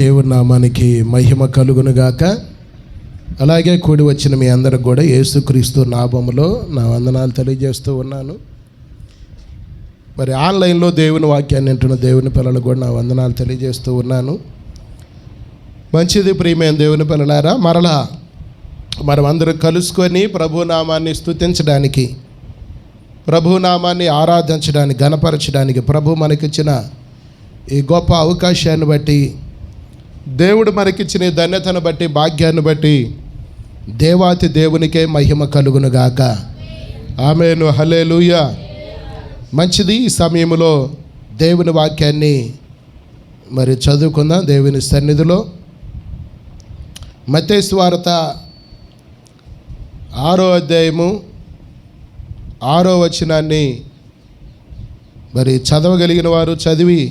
దేవుని నామానికి మహిమ కలుగునుగాక. అలాగే కూడి వచ్చిన మీ అందరికి కూడా యేసుక్రీస్తు నామములో నా వందనాలు తెలియజేస్తూ ఉన్నాను. మరి ఆన్లైన్లో దేవుని వాక్యాన్ని వింటున్న దేవుని పిల్లలు కూడా నా వందనాలు తెలియజేస్తూ ఉన్నాను. మంచిది ప్రియమైన దేవుని పిల్లలారా, మరలా మనం అందరం కలుసుకొని ప్రభునామాన్ని స్తుతించడానికి, ప్రభునామాన్ని ఆరాధించడానికి, గణపరచడానికి ప్రభు మనకిచ్చిన ఈ గొప్ప అవకాశాన్ని బట్టి, దేవుడు మనకిచ్చిన ధన్యతను బట్టి, భాగ్యాన్ని బట్టి దేవాతి దేవునికే మహిమ కలుగునుగాక. ఆమేను, హల్లెలూయా. మంచిది. ఈ సమయంలో దేవుని వాక్యాన్ని మరి చదువుకుందాం దేవుని సన్నిధిలో. మత్తయి సువార్త 6వ అధ్యాయము 6వ వచనాన్ని మరి చదవగలిగిన వారు చదివి,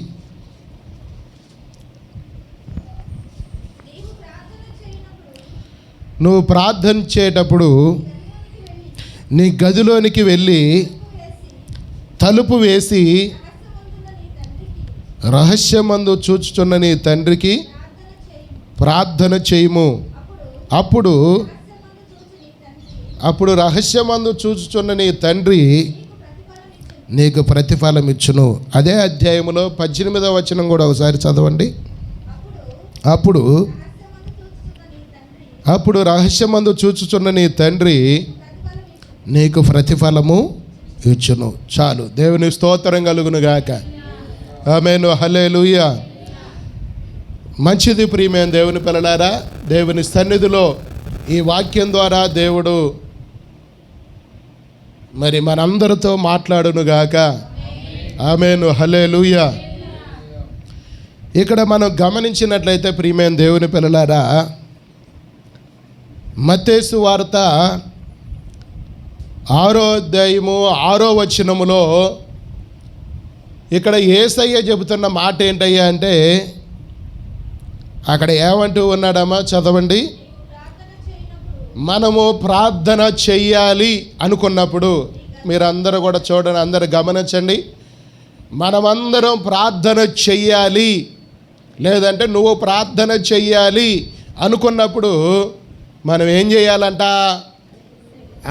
నువ్వు ప్రార్థన చేసేటప్పుడు నీ గదిలోనికి వెళ్ళి తలుపు వేసి రహస్యమందు చూచుచున్న నీ తండ్రికి ప్రార్థన చేయుము. అప్పుడు రహస్యమందు చూచుచున్న నీ తండ్రి నీకు ప్రతిఫలం ఇచ్చును. అదే అధ్యాయంలో 18వ వచనం కూడా ఒకసారి చదవండి. అప్పుడు రహస్యమందు చూచుచున్న నీ తండ్రి నీకు ప్రతిఫలము ఇచ్చును. చాలు. దేవుని స్తోత్రం కలుగునుగాక. ఆమేను, హల్లెలూయా. మంచిది ప్రియమైన దేవుని పిల్లలారా, దేవుని సన్నిధిలో ఈ వాక్యం ద్వారా దేవుడు మరి మనందరితో మాట్లాడునుగాక. ఆమేను, హల్లెలూయా. ఇక్కడ మనం గమనించినట్లయితే ప్రియమైన దేవుని పిల్లలారా, మత్తయి సువార్త 6వ అధ్యాయము 6వ వచనములో ఇక్కడ యేసయ్య చెబుతున్న మాట ఏంటయ్యా అంటే, అక్కడ ఏమంటూ ఉన్నాడమ్మా చదవండి. మనము ప్రార్థన చెయ్యాలి అనుకున్నప్పుడు, మీరందరూ కూడా చూడండి, అందరూ గమనించండి. మనమందరం ప్రార్థన చెయ్యాలి, లేదంటే నువ్వు ప్రార్థన చెయ్యాలి అనుకున్నప్పుడు మనం ఏం చేయాలంట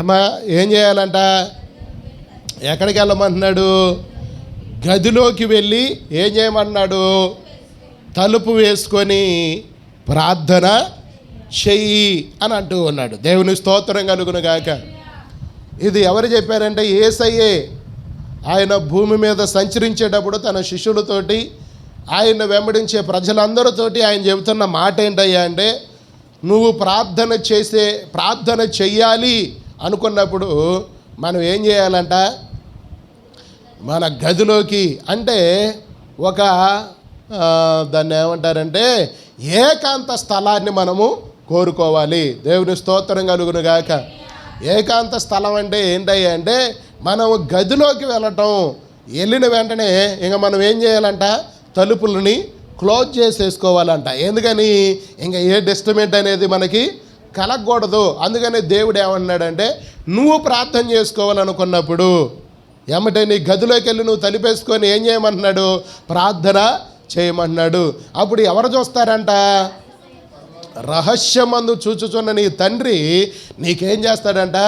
అమ్మా? ఏం చేయాలంట? ఎక్కడికి వెళ్ళమంటున్నాడు? గదిలోకి వెళ్ళి ఏం చేయమంటున్నాడు? తలుపు వేసుకొని ప్రార్థన చెయ్యి అని అంటూ ఉన్నాడు. దేవుని స్తోత్రం కలుగునుగాక. ఇది ఎవరు చెప్పారంటే యేసయ్యే. ఆయన భూమి మీద సంచరించేటప్పుడు తన శిష్యులతోటి, ఆయన వెంబడించే ప్రజలందరితోటి ఆయన చెబుతున్న మాట ఏంటయ్యా అంటే, నువ్వు ప్రార్థన చెయ్యాలి అనుకున్నప్పుడు మనం ఏం చేయాలంట? మన గదిలోకి, అంటే ఒక దాన్ని ఏమంటారంటే ఏకాంత స్థలాన్ని మనము కోరుకోవాలి. దేవుని స్తోత్రం కలుగునుగాక. ఏకాంత స్థలం అంటే ఏంటయ్యా అంటే, మనము గదిలోకి వెళ్ళటం, వెళ్ళిన వెంటనే ఇంక మనం ఏం చేయాలంట? తలుపులని క్లోజ్ చేసేసుకోవాలంట. ఎందుకని? ఇంకా ఏ డిస్టర్బెంట్ అనేది మనకి కలగకూడదు. అందుకని దేవుడు ఏమన్నాడంటే, నువ్వు ప్రార్థన చేసుకోవాలనుకున్నప్పుడు ఏమంటే నీ గదిలోకి వెళ్ళి నువ్వు తలుపేసుకొని ఏం చేయమంటున్నాడు? ప్రార్థన చేయమంటున్నాడు. అప్పుడు ఎవరు చూస్తారంట? రహస్యమందు చూచుచున్న నీ తండ్రి నీకేం చేస్తాడంట?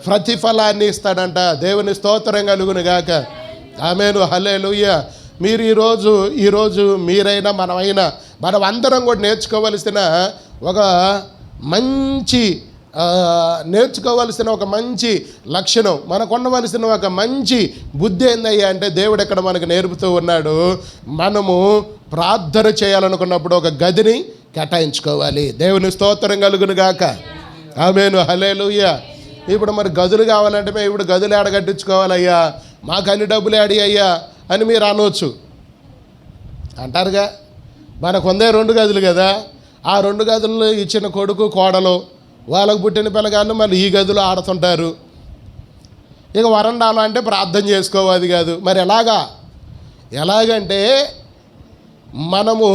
ప్రతిఫలాన్ని ఇస్తాడంట. దేవుని స్తోత్రం కలుగునుగాక. ఆమేను, హల్లెలూయా. మీరు ఈరోజు మీరైనా మనమైనా మనం అందరం కూడా నేర్చుకోవలసిన ఒక మంచి లక్షణం, మనకు ఉండవలసిన ఒక మంచి బుద్ధి ఏందయ్యా అంటే, దేవుడు ఇక్కడ మనకు నేర్పుతూ ఉన్నాడు. మనము ప్రార్థన చేయాలనుకున్నప్పుడు ఒక గదిని కేటాయించుకోవాలి. దేవుని స్తోత్రం కలుగునుగాక. ఆమేను, హల్లెలూయా. ఇప్పుడు మరి గదులు కావాలంటే మేము ఇప్పుడు గదులు ఏడగట్టించుకోవాలయ్యా, మాకు అన్ని డబ్బులు ఆడి అయ్యా అని మీరు అనవచ్చు. అంటారుగా, మనకు ఉందే 2 గదులు కదా, ఆ 2 గదుల్లో ఇచ్చిన కొడుకు కోడలు వాళ్ళకు పుట్టిన పిల్లగాళ్ళు మళ్ళీ ఈ గదులు ఆడుతుంటారు. ఇక వరండాలో అంటే ప్రార్థన చేసుకోవాలి కాదు. మరి ఎలాగంటే మనము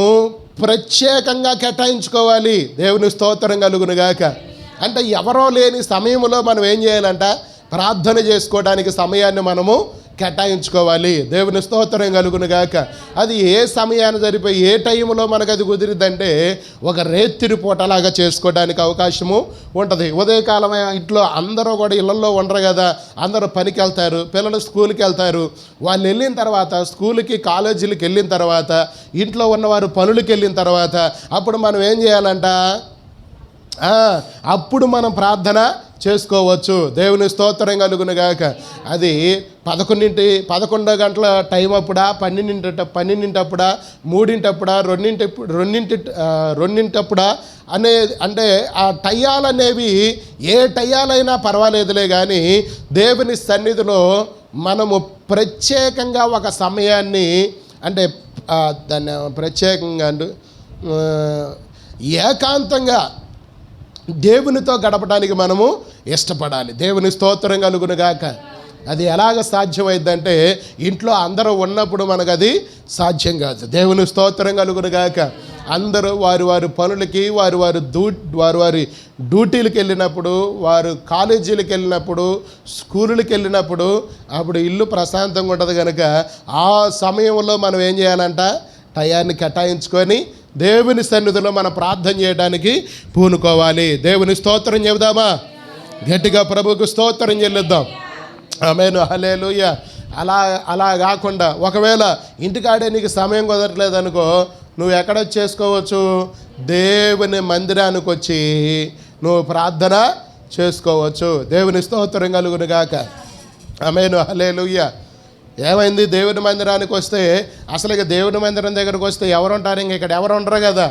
ప్రత్యేకంగా కేటాయించుకోవాలి. దేవుని స్తోత్రం కలుగునుగాక. అంటే ఎవరో లేని సమయంలో మనం ఏం చేయాలంట? ప్రార్థన చేసుకోవడానికి సమయాన్ని మనము కేటాయించుకోవాలి. దేవుని స్తోత్రం కలుగును గాక. అది ఏ సమయాన్ని సరిపోయి ఏ టైంలో మనకు అది కుదిరిద్దంటే ఒక రేత్రి పూటలాగా చేసుకోవడానికి అవకాశము ఉంటుంది. ఉదయకాలం ఇంట్లో అందరూ కూడా ఇళ్లలో ఉండరు కదా, అందరూ పనికి వెళ్తారు, పిల్లలు స్కూల్కి వెళ్తారు. వాళ్ళు వెళ్ళిన తర్వాత స్కూల్కి కాలేజీలకు వెళ్ళిన తర్వాత ఇంట్లో ఉన్నవారు పనులకి వెళ్ళిన తర్వాత అప్పుడు మనం ఏం చేయాలంట, అప్పుడు మనం ప్రార్థన చేసుకోవచ్చు. దేవుని స్తోత్రం కలుగును గాక. అది 11 గంటల టైం అప్పుడా, 12 3 2 అంటే ఆ టయాలు అనేవి ఏ టయాలైనా పర్వాలేదులే, కానీ దేవుని సన్నిధిలో మనము ప్రత్యేకంగా ఒక సమయాన్ని, అంటే దాన్ని ప్రత్యేకంగా ఏకాంతంగా దేవునితో గడపడానికి మనము ఇష్టపడాలి. దేవుని స్తోత్రం కలుగును గాక. అది ఎలాగ సాధ్యమైందంటే ఇంట్లో అందరూ ఉన్నప్పుడు మనకు అది సాధ్యం కాదు. దేవుని స్తోత్రం కలుగును గాక. అందరూ వారి పనులకి వారి డ్యూటీలకు వెళ్ళినప్పుడు, వారు కాలేజీలకు వెళ్ళినప్పుడు, స్కూళ్ళకి వెళ్ళినప్పుడు అప్పుడు ఇల్లు ప్రశాంతంగా ఉంటుంది కనుక ఆ సమయంలో మనం ఏం చేయాలంట, టయాన్ని కేటాయించుకొని దేవుని సన్నిధిలో మనం ప్రార్థన చేయడానికి పూనుకోవాలి. దేవుని స్తోత్రం చెబుదామా? గట్టిగా ప్రభువుకు స్తోత్రం చెల్లిద్దాం. ఆమేన్, హల్లెలూయా. అలా కాకుండా ఒకవేళ ఇంటికాడే నీకు సమయం కుదరట్లేదు అనుకో, నువ్వు ఎక్కడ చేసుకోవచ్చు, దేవుని మందిరానికి వచ్చి నువ్వు ప్రార్థన చేసుకోవచ్చు. దేవుని స్తోత్రం కలుగును గాక. ఆమేన్, హల్లెలూయా. ఏమైంది, దేవుని మందిరానికి వస్తే అసలు ఇక దేవుని మందిరం దగ్గరకు వస్తే ఎవరు ఉంటారు? ఇక్కడ ఎవరు ఉండరు కదా,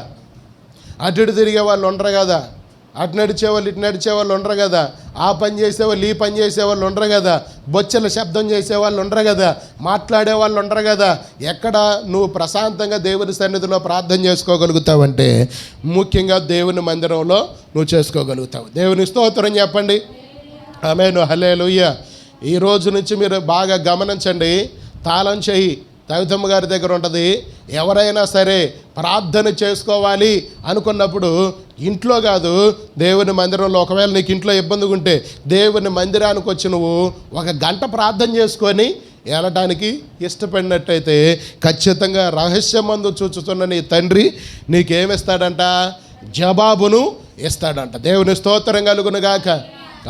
అటు ఇటు తిరిగే వాళ్ళు ఉండరు కదా, అటు నడిచేవాళ్ళు ఇటు నడిచేవాళ్ళు ఉండరు కదా, ఆ పని చేసేవాళ్ళు ఈ పని చేసేవాళ్ళు ఉండరు కదా, బొచ్చెల శబ్దం చేసేవాళ్ళు ఉండరు కదా, మాట్లాడే వాళ్ళు ఉండరు కదా. ఎక్కడ నువ్వు ప్రశాంతంగా దేవుని సన్నిధిలో ప్రార్థన చేసుకోగలుగుతావంటే ముఖ్యంగా దేవుని మందిరంలో నువ్వు చేసుకోగలుగుతావు. దేవుని స్తోత్రం చెప్పండి. ఆమేన్, హల్లెలూయా. ఈ రోజు నుంచి మీరు బాగా గమనించండి. తాళం చెయ్యి కవితమ్మ గారి దగ్గర ఉంటుంది. ఎవరైనా సరే ప్రార్థన చేసుకోవాలి అనుకున్నప్పుడు ఇంట్లో కాదు, దేవుని మందిరంలో. ఒకవేళ నీకు ఇంట్లో ఇబ్బందిగా ఉంటే దేవుని మందిరానికి వచ్చి నువ్వు 1 గంట ప్రార్థన చేసుకొని వెళ్ళటానికి ఇష్టపడినట్టయితే ఖచ్చితంగా రహస్యమందు చూచుతున్న నీ తండ్రి నీకేమిస్తాడంట, జవాబును ఇస్తాడంట. దేవుని స్తోత్రం కలుగును గాక.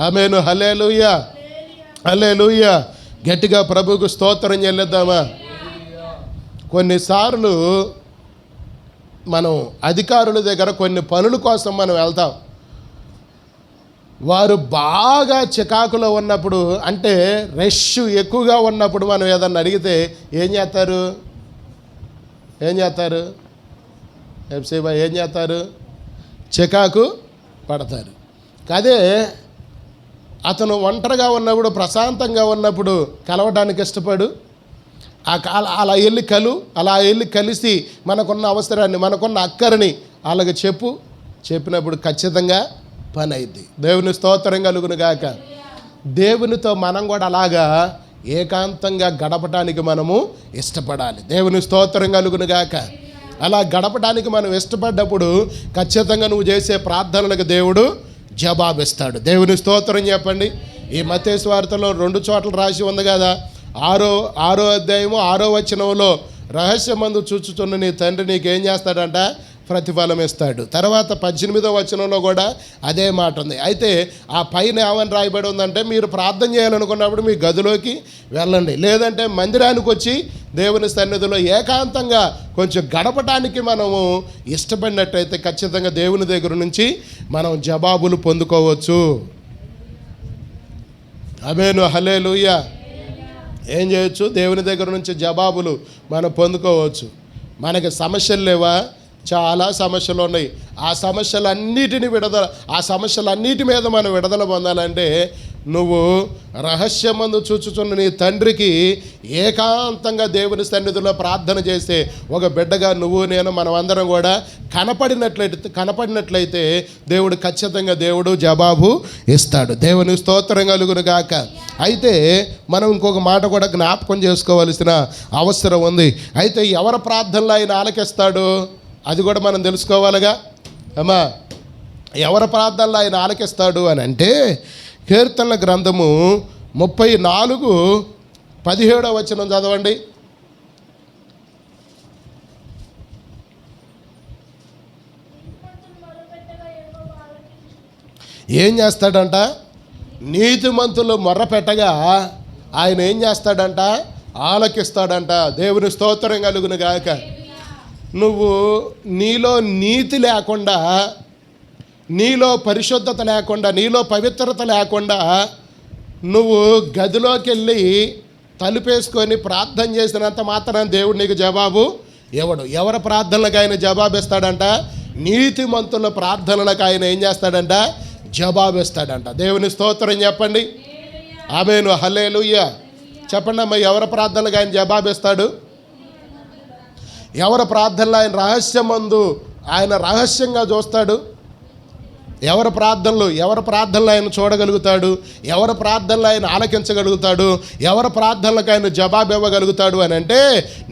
ఆమేన్, హల్లెలూయా, హల్లెలూయా. గట్టిగా ప్రభువుకు స్తోత్రం చెల్లిద్దామా? కొన్నిసార్లు మనం అధికారుల దగ్గర కొన్ని పనుల కోసం మనం వెళ్తాం. వారు బాగా చికాకులో ఉన్నప్పుడు, అంటే రష్ ఎక్కువగా ఉన్నప్పుడు మనం ఏదన్నా అడిగితే ఏం చేస్తారు? ఎఫ్సీబా ఏం చేస్తారు? చికాకు పడతారు. అదే అతను ఒంటరిగా ఉన్నప్పుడు, ప్రశాంతంగా ఉన్నప్పుడు కలవడానికి ఇష్టపడు. అలా వెళ్ళి కలిసి మనకున్న అవసరాన్ని, మనకున్న అక్కరని వాళ్ళకి చెప్పినప్పుడు ఖచ్చితంగా పని అయింది. దేవుని స్తోత్రం కలుగును గాక. దేవునితో మనం కూడా అలాగా ఏకాంతంగా గడపటానికి మనము ఇష్టపడాలి. దేవుని స్తోత్రం కలుగును గాక. అలా గడపడానికి మనం ఇష్టపడ్డప్పుడు ఖచ్చితంగా నువ్వు చేసే ప్రార్థనలకు దేవుడు జవాబిస్తాడు. దేవుని స్తోత్రం చెప్పండి. ఈ మత్తయి సువార్తలో 2 చోట్ల రాసి ఉంది కదా, 6వ అధ్యాయము 6వ వచనంలో రహస్యమందు చూచుచున్న నీ తండ్రి నీకేం చేస్తాడంట, ప్రతిఫలం ఇస్తాడు. తర్వాత 18వ వచనంలో కూడా అదే మాట ఉంది. అయితే ఆ పైన ఏమని రాయబడి ఉందంటే, మీరు ప్రార్థన చేయాలనుకున్నప్పుడు మీ గదిలోకి వెళ్ళండి, లేదంటే మందిరానికి వచ్చి దేవుని సన్నిధిలో ఏకాంతంగా కొంచెం గడపటానికి మనము ఇష్టపడినట్టయితే ఖచ్చితంగా దేవుని దగ్గర నుంచి మనం జవాబులు పొందుకోవచ్చు. ఆమేన్, హల్లెలూయా. ఏం చేయొచ్చు? దేవుని దగ్గర నుంచి జవాబులు మనం పొందుకోవచ్చు. మనకి సమస్యలు లేవా? చాలా సమస్యలు ఉన్నాయి. ఆ సమస్యలన్నిటి మీద మనం విడుదల పొందాలంటే నువ్వు రహస్యమందు చూచుచున్న నీ తండ్రికి ఏకాంతంగా దేవుని సన్నిధిలో ప్రార్థన చేస్తే ఒక బిడ్డగా నువ్వు నేను మనం అందరం కూడా కనపడినట్లయితే దేవుడు ఖచ్చితంగా జవాబు ఇస్తాడు. దేవుని స్తోత్రం కలుగును గాక. అయితే మనం ఇంకొక మాట కూడా జ్ఞాపకం చేసుకోవాల్సిన అవసరం ఉంది. అయితే ఎవరి ప్రార్థనలు ఆయన ఆలకిస్తాడు అది కూడా మనం తెలుసుకోవాలిగా. అమ్మా, ఎవరి ప్రార్థనలు ఆయన ఆలకిస్తాడు అని అంటే, కీర్తనల గ్రంథము 34 17వ వచనం చదవండి. ఏం చేస్తాడంట? నీతిమంతులు మొర్రపెట్టగా ఆయన ఏం చేస్తాడంట? ఆలకిస్తాడంట. దేవుని స్తోత్రం కలుగును గాక. నువ్వు నీలో నీతి లేకుండా, నీలో పరిశుద్ధత లేకుండా, నీలో పవిత్రత లేకుండా నువ్వు గదిలోకి వెళ్ళి తలుపేసుకొని ప్రార్థన చేసినంత మాత్రం దేవుడు నీకు జవాబు ఇవ్వడు. ఎవరి ప్రార్థనలకు ఆయన జవాబు ఇస్తాడంట? నీతిమంతుల ప్రార్థనలకు ఆయన ఏం చేస్తాడంట? జవాబు ఇస్తాడంట. దేవుని స్తోత్రం చెప్పండి. ఆమేను, హల్లెలూయా చెప్పండి అమ్మ. ఎవరి ప్రార్థనలకు ఆయన జవాబు ఇస్తాడు? ఎవరి ప్రార్థనలు ఆయన రహస్యమందు ఆయన రహస్యంగా చూస్తాడు? ఎవరి ప్రార్థనలు ఆయన చూడగలుగుతాడు? ఎవరి ప్రార్థనలు ఆయన ఆలకించగలుగుతాడు? ఎవరి ప్రార్థనలకు ఆయన జవాబు ఇవ్వగలుగుతాడు అని అంటే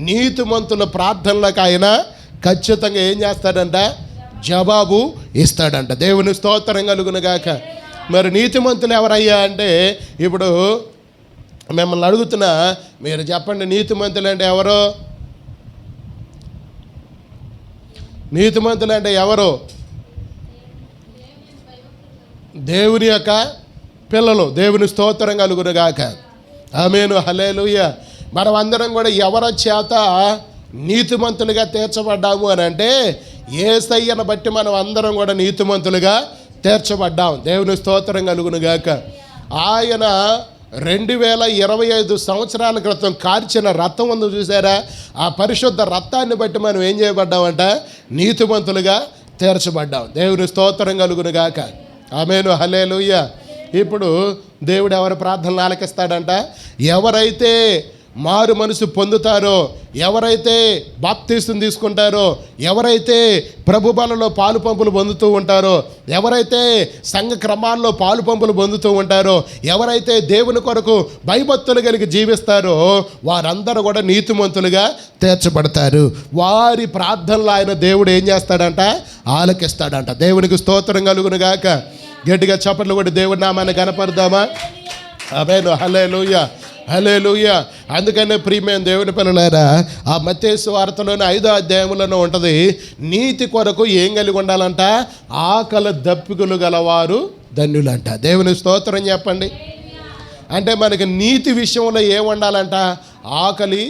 నీతిమంతుల ప్రార్థనలకు ఆయన ఖచ్చితంగా ఏం చేస్తాడంట? జవాబు ఇస్తాడంట. దేవుని స్తోత్రం కలుగును గాక. మరి నీతిమంతులు ఎవరయ్యా అంటే, ఇప్పుడు మిమ్మల్ని అడుగుతున్నా, మీరు చెప్పండి, నీతిమంతులు అంటే ఎవరు? నీతిమంతులు అంటే ఎవరు? దేవుని యొక్క పిల్లలు. దేవుని స్తోత్రం కలుగును గాక. ఆమేను, హల్లెలూయా. మనం అందరం కూడా ఎవరి చేత నీతిమంతులుగా తీర్చబడ్డాము అని అంటే యేసయ్యను బట్టి మనం అందరం కూడా నీతిమంతులుగా తీర్చబడ్డాం. దేవుని స్తోత్రం కలుగును గాక. ఆయన 2025 సంవత్సరాల క్రితం కార్చిన రక్తం ఉంది చూసారా? ఆ పరిశుద్ధ రక్తాన్ని బట్టి మనం ఏం చేయబడ్డామంట? నీతిమంతులుగా తీర్చబడ్డాం. దేవుని స్తోత్రం కలుగును గాక. ఆమేను, హల్లెలూయా. ఇప్పుడు దేవుడు ఎవరి ప్రార్థనలు ఆలకిస్తాడంట? ఎవరైతే మారు మనసు పొందుతారో, ఎవరైతే బాప్తీసం తీసుకుంటారో, ఎవరైతే ప్రభు బలలో పాలు పంపులు పొందుతూ ఉంటారో, ఎవరైతే సంఘ క్రమాల్లో పాలు పంపులు పొందుతూ ఉంటారో, ఎవరైతే దేవుని కొరకు భయభక్తులు కలిగి జీవిస్తారో వారందరూ కూడా నీతిమంతులుగా తీర్చబడతారు. వారి ప్రార్థనలు ఆయన దేవుడు ఏం చేస్తాడంట? ఆలకిస్తాడంట. దేవునికి స్తోత్రం కలుగును గాక. గట్టిగా చప్పట్లు కొట్టి దేవుడి నామాన్ని కనపడదామా? ఆమేను, హల్లెలూయా, హల్లెలూయా. అందుకనే ప్రియమైన దేవుని పిల్లలారా, ఆ మత్తయి సువార్తలోని 5వ అధ్యాయంలోనే ఉంటుంది, నీతి కొరకు ఏం కలిగి ఉండాలంట? ఆకలి దప్పికలు గలవారు ధన్యులంట. దేవుని స్తోత్రం చెప్పండి. అంటే మనకి నీతి విషయంలో ఏం ఉండాలంట? ఆకలి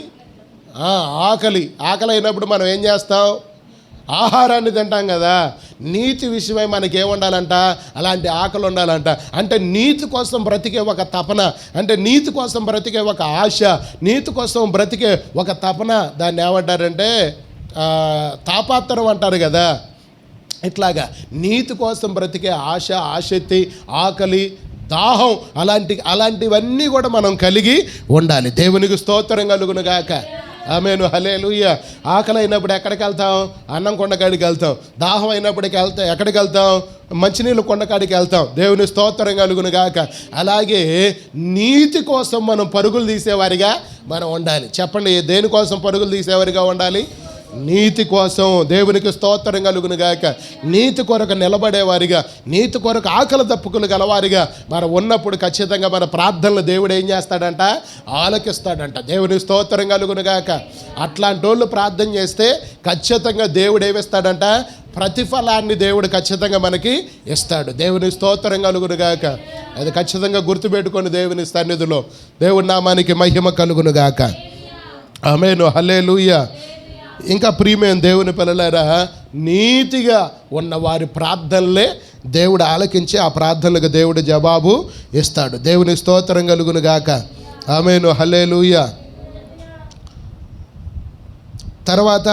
అయినప్పుడు మనం ఏం చేస్తాం? ఆహారాన్ని తింటాం కదా. నీతి విషయమై మనకి ఏముండాలంట? అలాంటి ఆకలి ఉండాలంట. అంటే నీతి కోసం బ్రతికే ఒక తపన, అంటే నీతి కోసం బ్రతికే ఒక ఆశ, నీతి కోసం బ్రతికే ఒక తపన, దాన్ని ఏమంటారంటే తాపాత్రం అంటారు కదా. ఇట్లాగా నీతి కోసం బ్రతికే ఆశ, ఆసక్తి, ఆకలి, దాహం, అలాంటివన్నీ కూడా మనం కలిగి ఉండాలి. దేవునికి స్తోత్రం కలుగును గాక. ఆమేను, హల్లెలూయా. ఆకలి అయినప్పుడు ఎక్కడికి వెళ్తాం? అన్నం కొండకాడికి వెళ్తాం. దాహం అయినప్పుడు ఎక్కడికి వెళ్తాం? మంచినీళ్ళు కొండకాడికి వెళ్తాం. దేవుని స్తోత్రం కలుగును గాక. అలాగే నీతి కోసం మనం పరుగులు తీసేవారిగా మనం ఉండాలి. చెప్పండి, దేనికోసం పరుగులు తీసేవారిగా ఉండాలి? నీతి కోసం. దేవునికి స్తోత్రం కలుగును గాక. నీతి కొరకు నిలబడేవారిగా, నీతి కొరకు ఆకలి దప్పుకులు గలవారిగా మనం ఉన్నప్పుడు ఖచ్చితంగా మన ప్రార్థనలు దేవుడు ఏం చేస్తాడంట? ఆలకిస్తాడంట. దేవుని స్తోత్రం కలుగును గాక. అట్లాంటి వాళ్ళు ప్రార్థన చేస్తే ఖచ్చితంగా దేవుడు ఏమిస్తాడంట? ప్రతిఫలాన్ని దేవుడు ఖచ్చితంగా మనకి ఇస్తాడు. దేవుని స్తోత్రం కలుగును గాక. అది ఖచ్చితంగా గుర్తుపెట్టుకొని దేవుని సన్నిధిలో దేవుడి నామానికి మహిమ కలుగును గాక. ఆమేను, హల్లెలూయా. ఇంకా ప్రియమైన దేవుని పిల్లలారా, నీతిగా ఉన్న వారి ప్రార్థనలే దేవుడు ఆలకించి ఆ ప్రార్థనలకు దేవుడు జవాబు ఇస్తాడు. దేవుని స్తోత్రం కలుగును గాక. ఆమేను, హల్లెలూయా. తర్వాత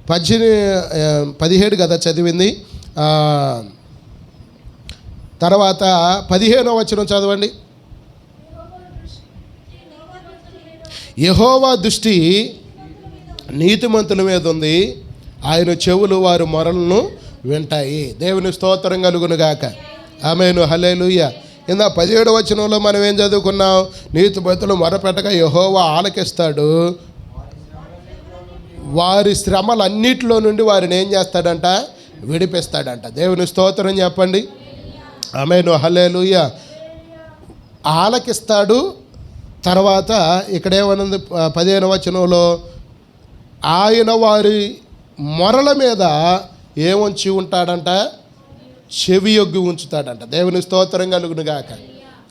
17 కదా చదివింది. తర్వాత 15వ వచనం చదవండి. యెహోవా దృష్టి నీతిమంతుల మీద ఉంది, ఆయన చెవులు వారి మొరలను వింటాయి. దేవుని స్తోత్రం కలుగును గాక. ఆమేను, హల్లెలూయా. ఇందా 17వ వచనంలో మనం ఏం చదువుకున్నాం? నీతిమంతులు మొరపెట్టగా యెహోవా ఆలకిస్తాడు, వారి శ్రమలన్నిటిలో నుండి వారిని ఏం చేస్తాడంట? విడిపిస్తాడంట. దేవుని స్తోత్రం చెప్పండి. ఆమేను, హల్లెలూయా. ఆలకిస్తాడు. తర్వాత ఇక్కడేమన్నది 15వ వచనంలో, ఆయన వారి మొరల మీద ఏముంచి ఉంటాడంట, చెవి యొగ్గి ఉంచుతాడంట. దేవుని స్తోత్రం కలుగును గాక.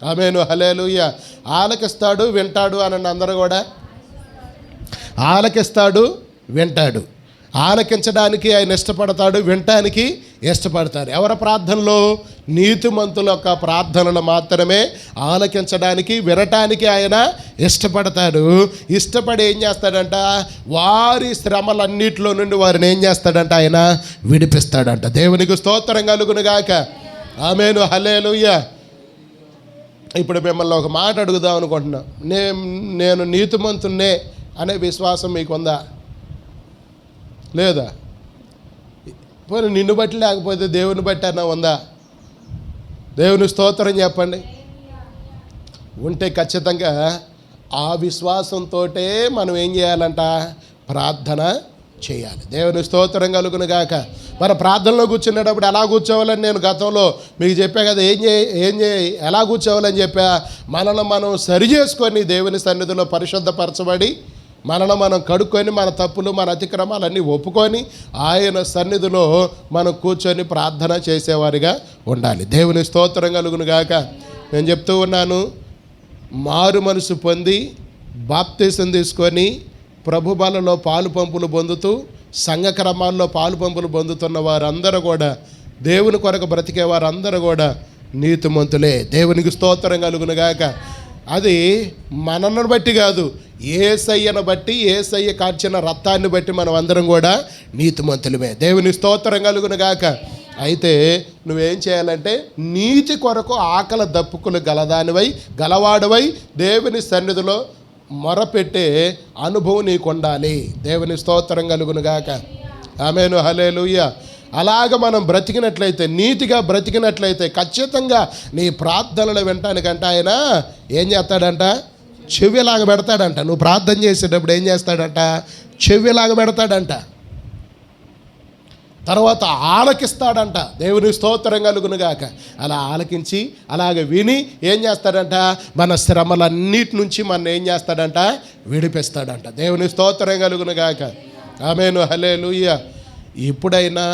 ఆమేను, హల్లెలూయా. ఆలకిస్తాడు, వింటాడు అనండి అందరూ కూడా. ఆలకిస్తాడు, వింటాడు. ఆలకించడానికి ఆయన ఇష్టపడతాడు, వినటానికి ఇష్టపడతాడు. ఎవరి ప్రార్థనలో? నీతిమంతుల యొక్క ప్రార్థనలు మాత్రమే ఆలకించడానికి, వినటానికి ఆయన ఇష్టపడతాడు. ఇష్టపడి ఏం చేస్తాడంట, వారి శ్రమలన్నిటిలో నుండి వారిని ఏం చేస్తాడంట, ఆయన విడిపిస్తాడంట. దేవునికి స్తోత్రం కలుగును గాక. ఆమేను, హల్లెలూయా. ఇప్పుడు మిమ్మల్ని ఒక మాట అడుగుదాం అనుకుంటున్నా. నేను నీతిమంతున్నే అనే విశ్వాసం మీకుందా? లేదా? పోనీ నిన్ను బట్టి లేకపోతే దేవుని బట్టి అన్నా ఉందా? దేవుని స్తోత్రం చెప్పండి. ఉంటే ఖచ్చితంగా ఆ విశ్వాసంతో మనం ఏం చేయాలంట, ప్రార్థన చేయాలి. దేవుని స్తోత్రం కలుగును గాక. మరి ప్రార్థనలో కూర్చునేటప్పుడు ఎలా కూర్చోవాలని నేను గతంలో మీకు చెప్పా కదా. ఎలా కూర్చోవాలని చెప్పా? మనల్ని మనం సరి చేసుకొని దేవుని సన్నిధిలో పరిశుద్ధపరచబడి, మనల్ని మనం కడుక్కొని, మన తప్పులు మన అతిక్రమాలన్నీ ఒప్పుకొని ఆయన సన్నిధిలో మనం కూర్చొని ప్రార్థన చేసేవారిగా ఉండాలి. దేవుని స్తోత్రం కలుగును గాక. నేను చెప్తూ ఉన్నాను, మారు మనసు పొంది బాప్తీసం తీసుకొని ప్రభు బలలో పాలు పంపులు పొందుతూ సంఘ క్రమాల్లో పాలు పంపులు పొందుతున్న వారందరూ కూడా, దేవుని కొరకు బ్రతికే వారందరూ కూడా నీతిమంతులే. దేవునికి స్తోత్రం కలుగును గాక. అది మనను బట్టి కాదు, యేసయ్యను బట్టి, యేసయ్య కార్చిన రక్తాన్ని బట్టి మనం అందరం కూడా నీతిమంతులమే. దేవుని స్తోత్రం కలుగును గాక. అయితే నువ్వేం చేయాలంటే, నీతి కొరకు ఆకలి దప్పుకులు గలవాడవై దేవుని సన్నిధిలో మొరపెట్టే అనుభవం నీకు ఉండాలి. దేవుని స్తోత్రం కలుగును గాక. ఆమేను, హల్లెలూయా. అలాగ మనం బ్రతికినట్లయితే, నీతిగా బ్రతికినట్లయితే ఖచ్చితంగా నీ ప్రార్థనలు వినటానికంటే ఆయన ఏం చేస్తాడంట, చెవిలాగా పెడతాడంట. నువ్వు ప్రార్థన చేసేటప్పుడు ఏం చేస్తాడంట, చెవిలాగా పెడతాడంట. తర్వాత ఆలకిస్తాడంట. దేవుని స్తోత్రం కలుగును గాక. అలా ఆలకించి అలాగ విని ఏం చేస్తాడంట, మన శ్రమలన్నిటి నుంచి మన ఏం చేస్తాడంట, విడిపిస్తాడంట. దేవుని స్తోత్రం కలుగును గాక. ఆమేను, హల్లెలూయా. ఎప్పుడైనా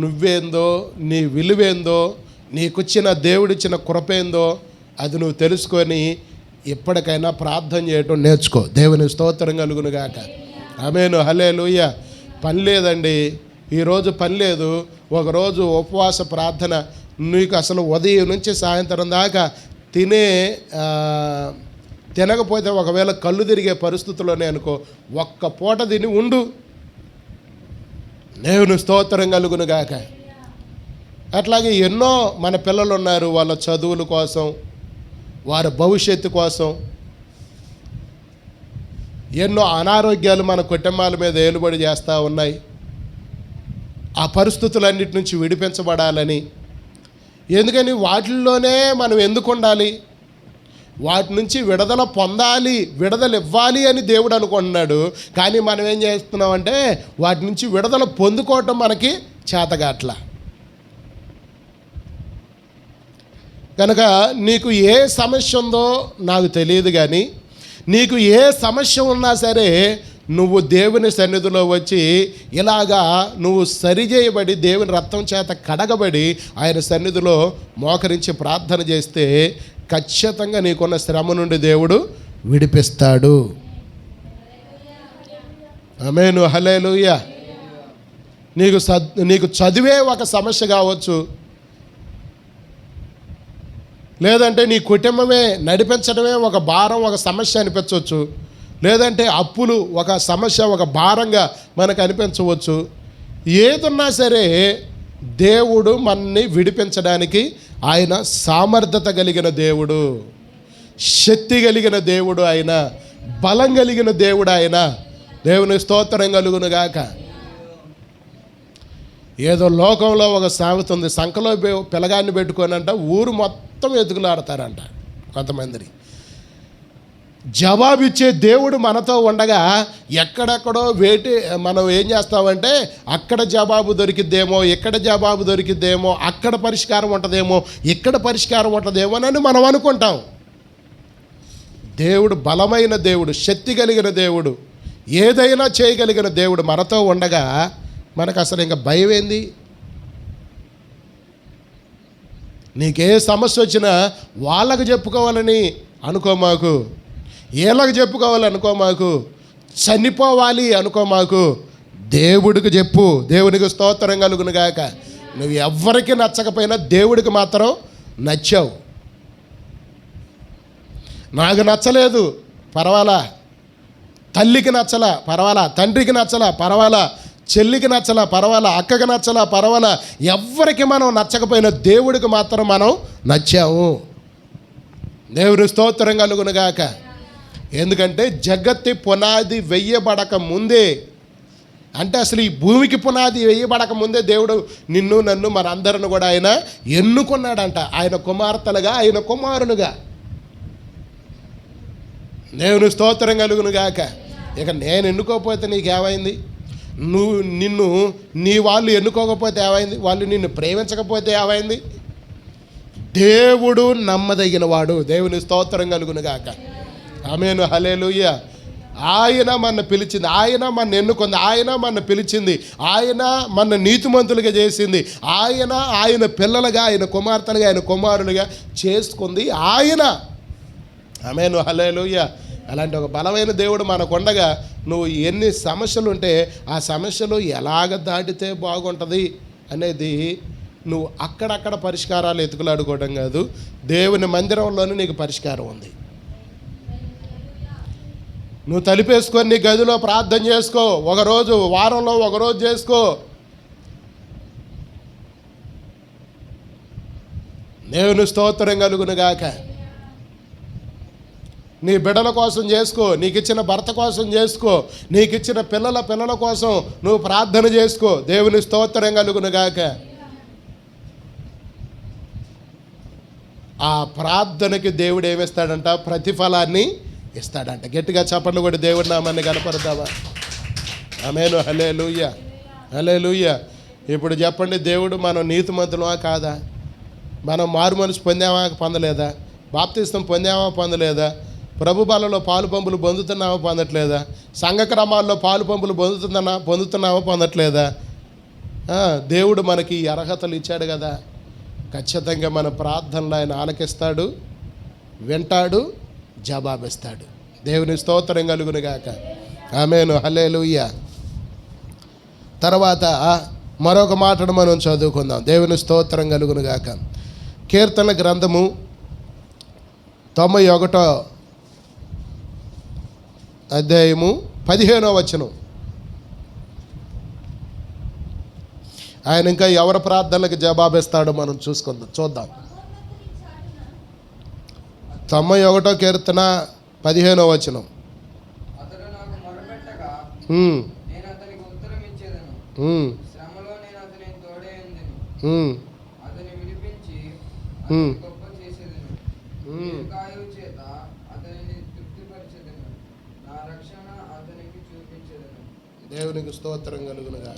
నువ్వేందో, నీ విలువేందో, నీకొచ్చిన దేవుడిచ్చిన కృపేందో అది నువ్వు తెలుసుకొని ఎప్పటికైనా ప్రార్థన చేయటం నేర్చుకో. దేవుని స్తోత్రం కలుగును గాక. ఆమేను, హల్లెలూయా. పని లేదండి, ఈరోజు పని లేదు, ఒకరోజు ఉపవాస ప్రార్థన, నీకు అసలు ఉదయం నుంచి సాయంత్రం దాకా తినకపోతే ఒకవేళ కళ్ళు తిరిగే పరిస్థితుల్లోనే అనుకో, ఒక్క పూట తిని ఉండు. దేవుని స్తోత్రం కలుగును గాక. అట్లాగే ఎన్నో మన పిల్లలు ఉన్నారు, వాళ్ళ చదువుల కోసం, వారి భవిష్యత్తు కోసం ఎన్నో అనారోగ్యాలు మన కుటుంబాల మీద ఏలుబడి చేస్తూ ఉన్నాయి. ఆ పరిస్థితులన్నిటి నుంచి విడిపించబడాలని, ఎందుకని వాటిల్లోనే మనం ఎందుకు ఉండాలి, వాటి నుంచి విడుదల పొందాలి, విడుదల ఇవ్వాలి అని దేవుడు అనుకుంటున్నాడు. కానీ మనం ఏం చేస్తున్నామంటే వాటి నుంచి విడుదల పొందుకోవటం మనకి చేతగాట్ల. కనుక నీకు ఏ సమస్య ఉందో నాకు తెలియదు, కానీ నీకు ఏ సమస్య ఉన్నా సరే నువ్వు దేవుని సన్నిధిలో వచ్చి ఇలాగా నువ్వు సరిచేయబడి దేవుని రక్తం చేత కడగబడి ఆయన సన్నిధిలో మోకరించి ప్రార్థన చేస్తే ఖచ్చితంగా నీకున్న శ్రమ నుండి దేవుడు విడిపిస్తాడు. ఆమేను, హల్లెలూయా. నీకు చదివే ఒక సమస్య కావచ్చు, లేదంటే నీ కుటుంబమే నడిపించడమే ఒక భారం, ఒక సమస్య అనిపించవచ్చు, లేదంటే అప్పులు ఒక సమస్య, ఒక భారంగా మనకు అనిపించవచ్చు. ఏదున్నా సరే దేవుడు మనని విడిపించడానికి ఆయన సామర్థ్యత కలిగిన దేవుడు, శక్తి కలిగిన దేవుడు, ఆయన బలం కలిగిన దేవుడు ఆయన. దేవుని స్తోత్రం కలుగును గాక. ఏదో లోకంలో ఒక సామెత ఉంది, సంకలో పిల్లగాన్ని పెట్టుకోనంట ఊరు మొత్తం ఎదుగులాడతారంట కొంతమందిని. జవాబిచ్చే దేవుడు మనతో ఉండగా ఎక్కడెక్కడో మనం ఏం చేస్తామంటే అక్కడ జవాబు దొరికిద్దేమో, ఇక్కడ జవాబు దొరికిద్దేమో, అక్కడ పరిష్కారం ఉంటుందేమో, ఇక్కడ పరిష్కారం ఉంటుందేమో అని మనం అనుకుంటాం. దేవుడు బలమైన దేవుడు, శక్తి కలిగిన దేవుడు, ఏదైనా చేయగలిగిన దేవుడు మనతో ఉండగా మనకు అసలు ఇంకా భయం ఏంది? నీకే సమస్య వచ్చినా వాళ్ళకు చెప్పుకోవాలని అనుకో మాకు, వీళ్ళకి చెప్పుకోవాలి అనుకో మాకు, చనిపోవాలి అనుకో మాకు. దేవుడికి చెప్పు. దేవునికి స్తోత్రం కలుగును గాక. నువ్వు ఎవ్వరికి నచ్చకపోయినా దేవుడికి మాత్రం నచ్చావు. నాకు నచ్చలేదు పర్వాలా, తల్లికి నచ్చలా పర్వాలా, తండ్రికి నచ్చలా పర్వాలా, చెల్లికి నచ్చలా పర్వాలా, అక్కకి నచ్చలా పర్వాలా, ఎవ్వరికి మనం నచ్చకపోయినా దేవుడికి మాత్రం మనం నచ్చాము. దేవుని స్తోత్రం కలుగును గాక. ఎందుకంటే జగత్తి పునాది వెయ్యబడక ముందే, అంటే అసలు ఈ భూమికి పునాది వేయబడక ముందే దేవుడు నిన్ను నన్ను మనందరిని కూడా ఆయన ఎన్నుకున్నాడంట, ఆయన కుమార్తెలుగా, ఆయన కుమారులుగా. దేవుని స్తోత్రం కలుగును గాక. ఇక నేను ఎన్నుకోకపోతే నీకేమైంది? నిన్ను నీ వాళ్ళు ఎన్నుకోకపోతే ఏమైంది? వాళ్ళు నిన్ను ప్రేమించకపోతే ఏమైంది? దేవుడు నమ్మదగిన వాడు. దేవుని స్తోత్రం కలుగును గాక. ఆమేను, హల్లెలూయా. ఆయన మన పిలిచింది, ఆయన మన ఎన్నుకుంది, ఆయన మన పిలిచింది, ఆయన మన నీతిమంతులుగా చేసింది, ఆయన పిల్లలుగా, ఆయన కుమార్తెలుగా, ఆయన కుమారులుగా చేసుకుంది ఆయన. ఆమేను, హల్లెలూయా. అలాంటి ఒక బలమైన దేవుడు మనకుండగా నువ్వు ఎన్ని సమస్యలు ఉంటే ఆ సమస్యలు ఎలాగ దాటితే బాగుంటుంది అనేది నువ్వు అక్కడక్కడ పరిష్కారాలు ఎతుకులాడుకోవడం కాదు, దేవుని మందిరంలోనే నీకు పరిష్కారం ఉంది. నువ్వు తలిపేసుకొని నీ గదిలో ప్రార్థన చేసుకో, ఒకరోజు వారంలో ఒకరోజు చేసుకో. దేవుని స్తోత్రం కలుగును గాక. నీ బిడ్డల కోసం చేసుకో, నీకు ఇచ్చిన భర్త కోసం చేసుకో, నీకు ఇచ్చిన పిల్లల కోసం నువ్వు ప్రార్థన చేసుకో. దేవుని స్తోత్రం కలుగును గాక. ఆ ప్రార్థనకి దేవుడు ఏమిస్తాడంట? ప్రతిఫలాన్ని ఇస్తాడంట. గట్టిగా చప్పట్లు కూడా దేవుడి నామాన్ని కనపడతావా? ఆమేను, హల్లెలూయా, హల్లెలూయా. ఇప్పుడు చెప్పండి, దేవుడు మనం నీతిమంతులమా కాదా? మనం మారు మనసు పొందామా పొందలేదా? బాప్తిస్తం పొందామా పొందలేదా? ప్రభు బలలో పాలు పంపులు పొందుతున్నామా పొందట్లేదా? సంఘ క్రమాల్లో పాలు పంపులు పొందుతున్నామా పొందట్లేదా? దేవుడు మనకి అర్హతలు ఇచ్చాడు కదా. ఖచ్చితంగా మన ప్రార్థనలు ఆయన ఆలకిస్తాడు, వింటాడు, జవాబిస్తాడు. దేవుని స్తోత్రం కలుగును గాక. ఆమేను, హల్లెలూయా. తర్వాత మరొక మాటను మనం చదువుకుందాం. దేవుని స్తోత్రం కలుగును గాక. కీర్తన గ్రంథము 91వ అధ్యాయము 15వ వచనం. ఆయన ఇంకా ఎవరి ప్రార్థనలకు జవాబిస్తాడో మనం చూద్దాం. 91వ కీర్తన 15వ వచనం. దేవునికి స్తోత్రం కలుగునుగా.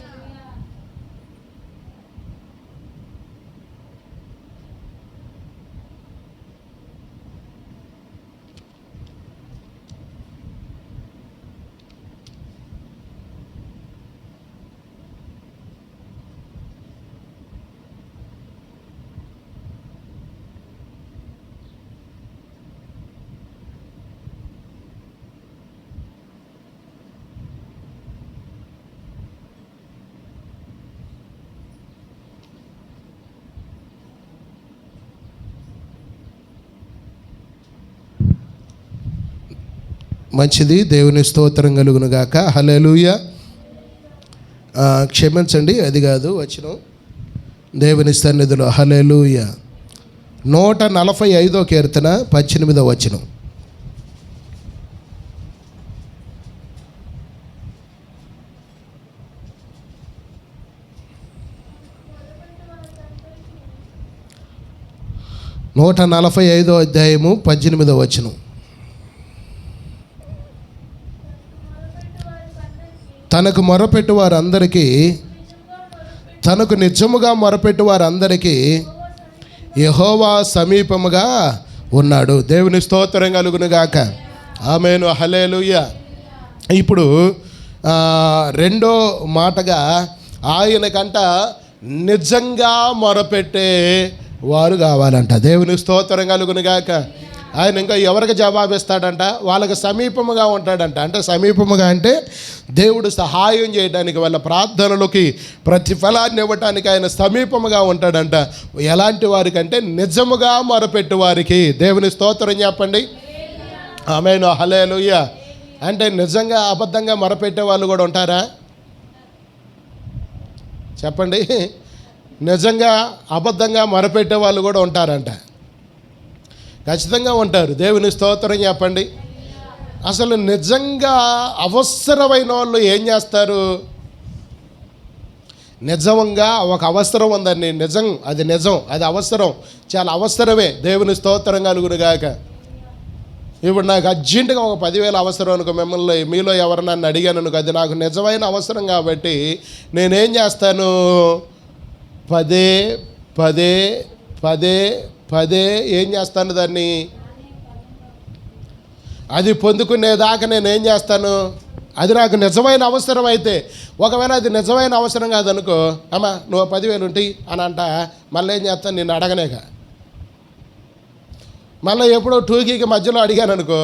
మంచిది. దేవుని స్తోత్రం కలుగును గాక. హల్లెలూయా. క్షమించండి, అది కాదు వచనం. దేవుని సన్నిధిలో హల్లెలూయా. 145వ కీర్తన 18వ వచనం. నూట 145వ అధ్యాయము 18వ వచనం. తనకు మొరపెట్టు వారందరికీ, తనకు నిజముగా మొరపెట్టు వారందరికీ యెహోవా సమీపముగా ఉన్నాడు. దేవుని స్తోత్రం కలుగును గాక. ఆమేను, హల్లెలూయా. ఇప్పుడు రెండో మాటగా ఆయనకంట నిజంగా మొరపెట్టే వారు కావాలంట. దేవుని స్తోత్రం కలుగును గాక. ఆయన ఇంకా ఎవరికి జవాబిస్తాడంట? వాళ్ళకి సమీపముగా ఉంటాడంట. అంటే సమీపముగా అంటే దేవుడు సహాయం చేయడానికి, వాళ్ళ ప్రార్థనలకి ప్రతిఫలాన్ని ఇవ్వటానికి ఆయన సమీపముగా ఉంటాడంట. ఎలాంటి వారికంటే నిజముగా మొరపెట్టు వారికి. దేవుని స్తోత్రం చెప్పండి. ఆమేను, హల్లెలూయా. అంటే నిజంగా అబద్ధంగా మొరపెట్టే వాళ్ళు కూడా ఉంటారా? చెప్పండి. నిజంగా అబద్ధంగా మొరపెట్టే వాళ్ళు కూడా ఉంటారంట. ఖచ్చితంగా ఉంటారు. దేవుని స్తోత్రం చెప్పండి. అసలు నిజంగా అవసరమైన వాళ్ళు ఏం చేస్తారు? నిజంగా ఒక అవసరం ఉందండి. అది నిజం, అది అవసరం, చాలా అవసరమే. దేవుని స్తోత్రం కలుగును గాక. ఇప్పుడు నాకు అర్జెంటుగా ఒక 10,000 అవసరం అనుకో, మిమ్మల్ని మీలో ఎవరు నన్ను అడిగాను అనుకో, అది నాకు నిజమైన అవసరం కాబట్టి నేనేం చేస్తాను? పదే పదే పదే పదే ఏం చేస్తాను? దాన్ని అది పొందుకునేదాకా నేనేం చేస్తాను? అది నాకు నిజమైన అవసరం అయితే. ఒకవేళ అది నిజమైన అవసరం కాదనుకో, అమ్మా నువ్వు 10,000 ఉంటాయి అని అంట, మళ్ళీ ఏం చేస్తాను? నిన్ను అడగనేక. మళ్ళీ ఎప్పుడో టూకీకి మధ్యలో అడిగాను అనుకో,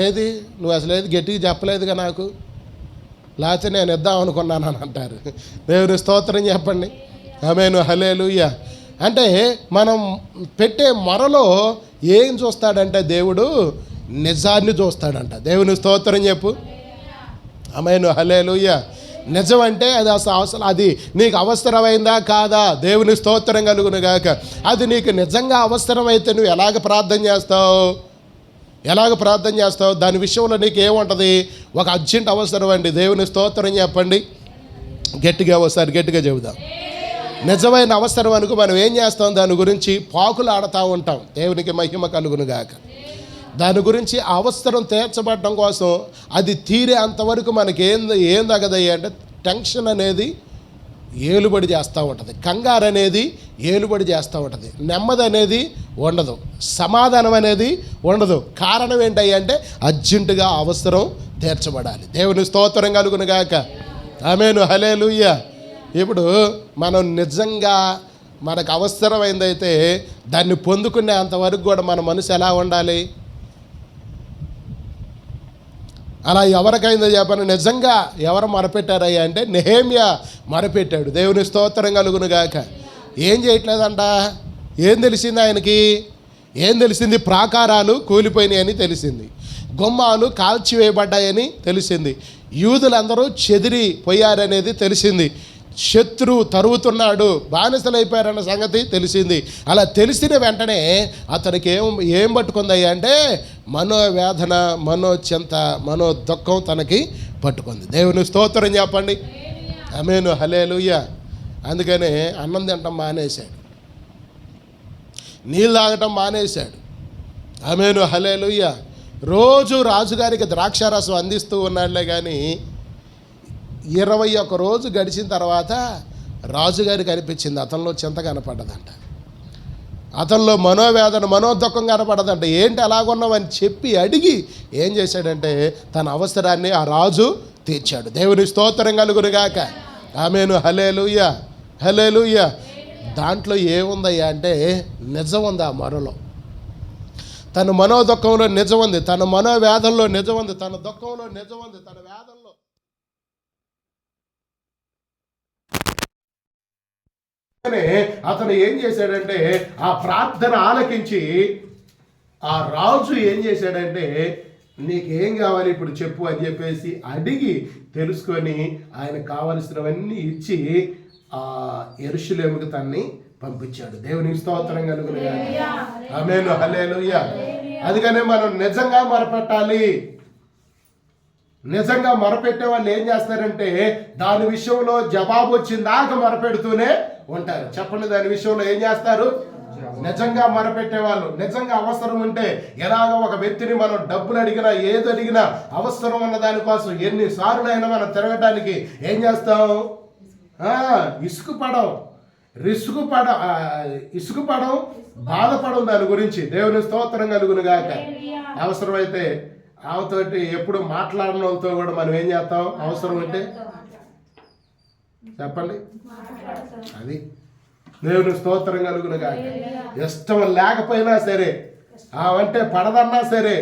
ఏది నువ్వు అసలు ఏది గట్టిగా చెప్పలేదుగా నాకు, లేకపోతే నేను ఇద్దాం అనుకున్నాను అని అంటారు. దేవుని స్తోత్రం చెప్పండి. ఆమేను, హల్లెలూయా. అంటే మనం పెట్టే మొరలో ఏం చూస్తాడంటే దేవుడు నిజాన్ని చూస్తాడంట. దేవుని స్తోత్రం చెప్పు. ఆమేను, హల్లెలూయా. నిజం అంటే అది అసలు అది నీకు అవసరమైందా కాదా? దేవుని స్తోత్రం కలుగును గాక. అది నీకు నిజంగా అవసరమైతే నువ్వు ఎలాగ ప్రార్థన చేస్తావు? దాని విషయంలో నీకు ఏముంటుంది? ఒక అర్జెంట్ అవసరం అండి. దేవుని స్తోత్రం చెప్పండి. గట్టిగా చెబుదాం. నిజమైన అవసరం అనుకో, మనం ఏం చేస్తాం? దాని గురించి పాకులు ఆడుతూ ఉంటాం. దేవునికి మహిమ కలుగును గాక. దాని గురించి అవసరం తీర్చబడటం కోసం అది తీరే అంతవరకు మనకి ఏం తగదయ్యా అంటే టెన్షన్ అనేది ఏలుబడి చేస్తూ ఉంటుంది, కంగారు అనేది ఏలుబడి చేస్తూ ఉంటుంది, నెమ్మది అనేది ఉండదు, సమాధానం అనేది ఉండదు. కారణం ఏంటయ్యా అంటే అర్జెంటుగా అవసరం తీర్చబడాలి. దేవుని స్తోత్రం కలుగును గాక. ఆమేను, హల్లెలూయా. ఇప్పుడు మనం నిజంగా మనకు అవసరమైందైతే దాన్ని పొందుకునే అంతవరకు కూడా మన మనసు ఎలా ఉండాలి? అలా ఎవరికైందో చెప్పను. నిజంగా ఎవరు మొరపెట్టారయ్యా అంటే నెహెమ్యా మొరపెట్టాడు. దేవుని స్తోత్రం కలుగును గాక. ఏం చేయట్లేదంట. ఏం తెలిసింది ఆయనకి? ఏం తెలిసింది? ప్రాకారాలు కూలిపోయినాయని తెలిసింది, గుమ్మాలు కాల్చివేయబడ్డాయని తెలిసింది, యూదులందరూ చెదిరిపోయారనేది తెలిసింది, శత్రువు తరుగుతున్నాడు, బానిసలైపోయారన్న సంగతి తెలిసింది. అలా తెలిసిన వెంటనే అతనికి ఏం పట్టుకుందయ్యా అంటే మనోవేదన, మనోచింత, మనోదుఖం తనకి పట్టుకుంది. దేవుని స్తోత్రం చెప్పండి. ఆమేను, హల్లెలూయా. అందుకనే అన్నం తినటం మానేశాడు, నీళ్ళు తాగటం మానేశాడు. ఆమేను, హల్లెలూయా. రోజు రాజుగారికి ద్రాక్షారసం అందిస్తూ ఉన్నాడులే కానీ 21 రోజు గడిచిన తర్వాత రాజుగారికి అనిపించింది అతనిలో చింత కనపడ్డదంట, అతనిలో మనోవేదన, మనోదుఖం కనపడదంట. ఏంటి అలాగున్నావని చెప్పి అడిగి ఏం చేశాడంటే తన అవసరాన్ని ఆ రాజు తీర్చాడు. దేవుని స్తోత్రం కలుగును గాక. ఆమేను, హల్లెలూయా, హల్లెలూయా. దాంట్లో ఏముందయ్యా అంటే నిజం ఉంది. ఆ మొరలో తన మనోదుఖంలో నిజం ఉంది, తన మనోవేదనలో నిజం ఉంది, తన దుఃఖంలో నిజం ఉంది, తన వేదనలో. అతను ఏం చేశాడంటే ఆ ప్రార్థన ఆలకించి ఆ రాజు ఏం చేశాడంటే నీకేం కావాలి ఇప్పుడు చెప్పు అని చెప్పేసి అడిగి తెలుసుకొని ఆయన కావలసినవన్నీ ఇచ్చి ఆ యెరూషలేముకు తన్ని పంపించాడు. దేవునికి స్తోత్రం కలుగును గాక. ఆమేన్, హల్లెలూయా. అందుకనే మనం నిజంగా మొరపెట్టాలి. నిజంగా మొరపెట్టే వాళ్ళు ఏం చేస్తారంటే దాని విషయంలో జవాబు వచ్చిందాకా మొరపెడుతూనే ఉంటారు. చెప్పండి, దాని విషయంలో ఏం చేస్తారు? నిజంగా మొరపెట్టే వాళ్ళు, నిజంగా అవసరం ఉంటే ఎలాగ ఒక వ్యక్తిని మనం డబ్బులు అడిగినా ఏది అడిగినా అవసరం ఉన్న దానికోసం ఎన్నిసార్లు మనం తిరగటానికి ఏం చేస్తాం? ఇసుకుపడం, బాధపడం దాని గురించి. దేవుని స్తోత్రం కలుగును గాక. అవసరమైతే ఆమెతోటి ఎప్పుడు మాట్లాడిన వాళ్ళతో కూడా మనం ఏం చేస్తాం? అవసరం ఉంటే చెప్పండి. అది దేవుని స్తోత్రం కలుగును గాక. ఇష్టం లేకపోయినా సరే, ఆవంటే పడదన్నా సరే,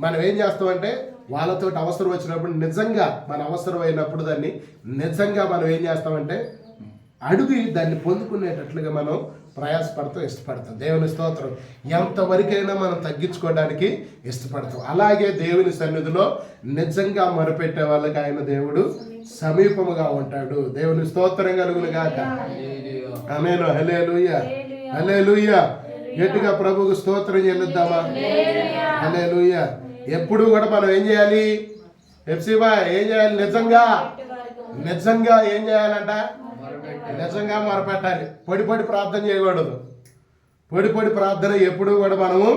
మనం ఏం చేస్తామంటే వాళ్ళతో అవసరం వచ్చినప్పుడు నిజంగా మన అవసరం అయినప్పుడు దాన్ని నిజంగా మనం ఏం చేస్తామంటే అడిగి దాన్ని పొందుకునేటట్లుగా మనం ప్రయాసపడతాం, ఇష్టపడతాం. దేవుని స్తోత్రం. ఎంతవరకైనా మనం తగ్గించుకోవడానికి ఇష్టపడతాం. అలాగే దేవుని సన్నిధిలో నిజంగా మొరపెట్టే వాళ్ళకి ఆయన దేవుడు సమీపముగా ఉంటాడు. దేవుని స్తోత్రం కలుగును గాక. ఆమేన్. హల్లెలూయా, హల్లెలూయా. గట్టిగా ప్రభువుకు స్తోత్రం చెల్లిద్దామా? హల్లెలూయా. ఎప్పుడు కూడా మనం ఏం చేయాలి? ఎఫ్సీబా ఏం చేయాలి? నిజంగా ఏం చేయాలంట? నిజంగా మొరపెట్టాలి. పొడి ప్రార్థన చేయకూడదు. పొడి ప్రార్థన ఎప్పుడు కూడా మనము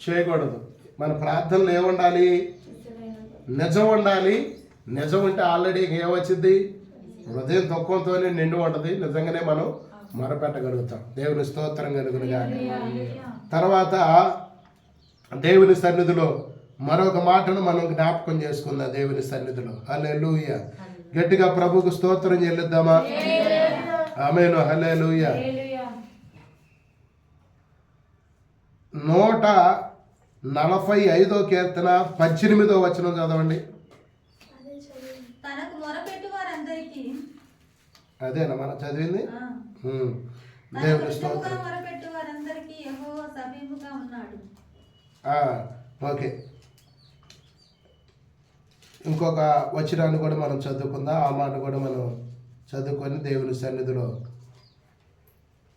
చేయకూడదు. మన ప్రార్థనలు ఏముండాలి? నిజం ఉండాలి. నిజం ఉంటే ఆల్రెడీ ఏమొచ్చింది? హృదయం దుఃఖంతోనే నిండి ఉంటుంది. నిజంగానే మనం మొరపెట్టగలుగుతాం. దేవుని స్తోత్రం కలుగునుగా. తర్వాత దేవుని సన్నిధిలో మరొక మాటను మనం జ్ఞాపకం చేసుకుందాం. దేవుని సన్నిధిలో హల్లెలూయా. గట్టిగా ప్రభువుకు స్తోత్రం చెల్లిద్దామా? ఆమేన్. హల్లెలూయా. 145వ కీర్తన 18వ వచనం చదవండి. అదేనా మనం చదివింది? దేవుని స్తోత్రం. ఓకే, ఇంకొక వచనాన్ని కూడా మనం చదువుకుందాం. ఆ మాట కూడా మనం చదువుకొని దేవుని సన్నిధిలో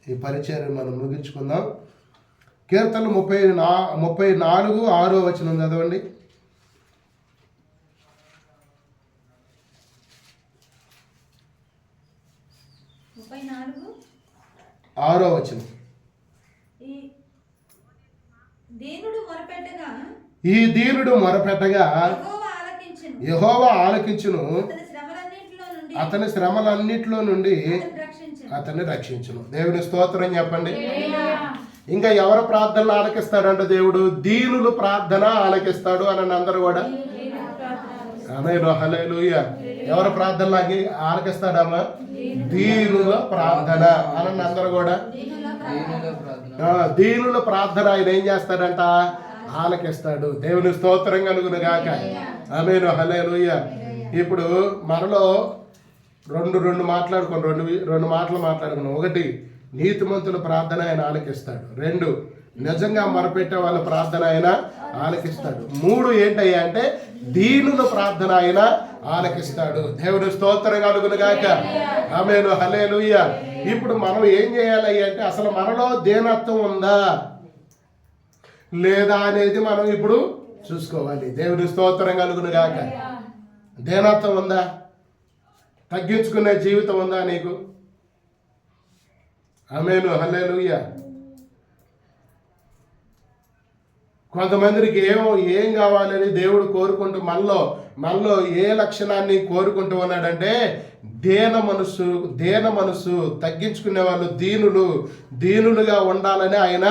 ఈ పరిచయం మనం ముగించుకుందాం. కీర్తనలు 34:6 వచనం చదవండి. 6వ వచనం. ఈ దీనుడు మొరపెట్టగా యెహోవా ఆలకించును, అతని శ్రమలన్నిటిలో నుండి అతన్ని రక్షించును. దేవుని స్తోత్రం చెప్పండి. ఇంకా ఎవరు ప్రార్థనలు ఆలకిస్తాడంటే దేవుడు దీనులు ప్రార్థన ఆలకిస్తాడు అని అందరూ కూడా. ఆమేన్. హల్లెలూయా. ఎవరు ప్రార్థనలు ఆలకిస్తాడమ్మా? దీనుల ప్రార్థన అని అందరూ కూడా. దీనుల ప్రార్థన ఆయన ఏం చేస్తాడంట? ఆలకిస్తాడు. దేవుని స్తోత్రం కలుగును గాక. ఆమేన్. హల్లెలూయా. ఇప్పుడు మనలో రెండు మాటలు మాట్లాడుకున్నాం. ఒకటి, నీతిమంతుల ప్రార్థన ఆయన ఆలకిస్తాడు. 2, నిజంగా మొరపెట్టే వాళ్ళ ప్రార్థన ఆయన ఆలకిస్తాడు. 3 ఏంటయ్యా అంటే దీనుల ప్రార్థన ఆయన ఆలకిస్తాడు. దేవుని స్తోత్రం కలుగును గాక. ఆమేన్. హల్లెలూయా. ఇప్పుడు మనం ఏం చేయాలి అంటే అసలు మనలో దీనత్వం ఉందా లేదా అనేది మనం ఇప్పుడు చూసుకోవాలి. దేవుని స్తోత్రం కలుగును గాక. దీనత్వం ఉందా? తగ్గించుకునే జీవితం ఉందా నీకు? ఆమేన్. హల్లెలూయా. కొంతమందికి ఏం కావాలని దేవుడు కోరుకుంటూ మనలో ఏ లక్షణాన్ని కోరుకుంటూ ఉన్నాడంటే దేన మనసు తగ్గించుకునే వాళ్ళు దీనులుగా ఉండాలని ఆయన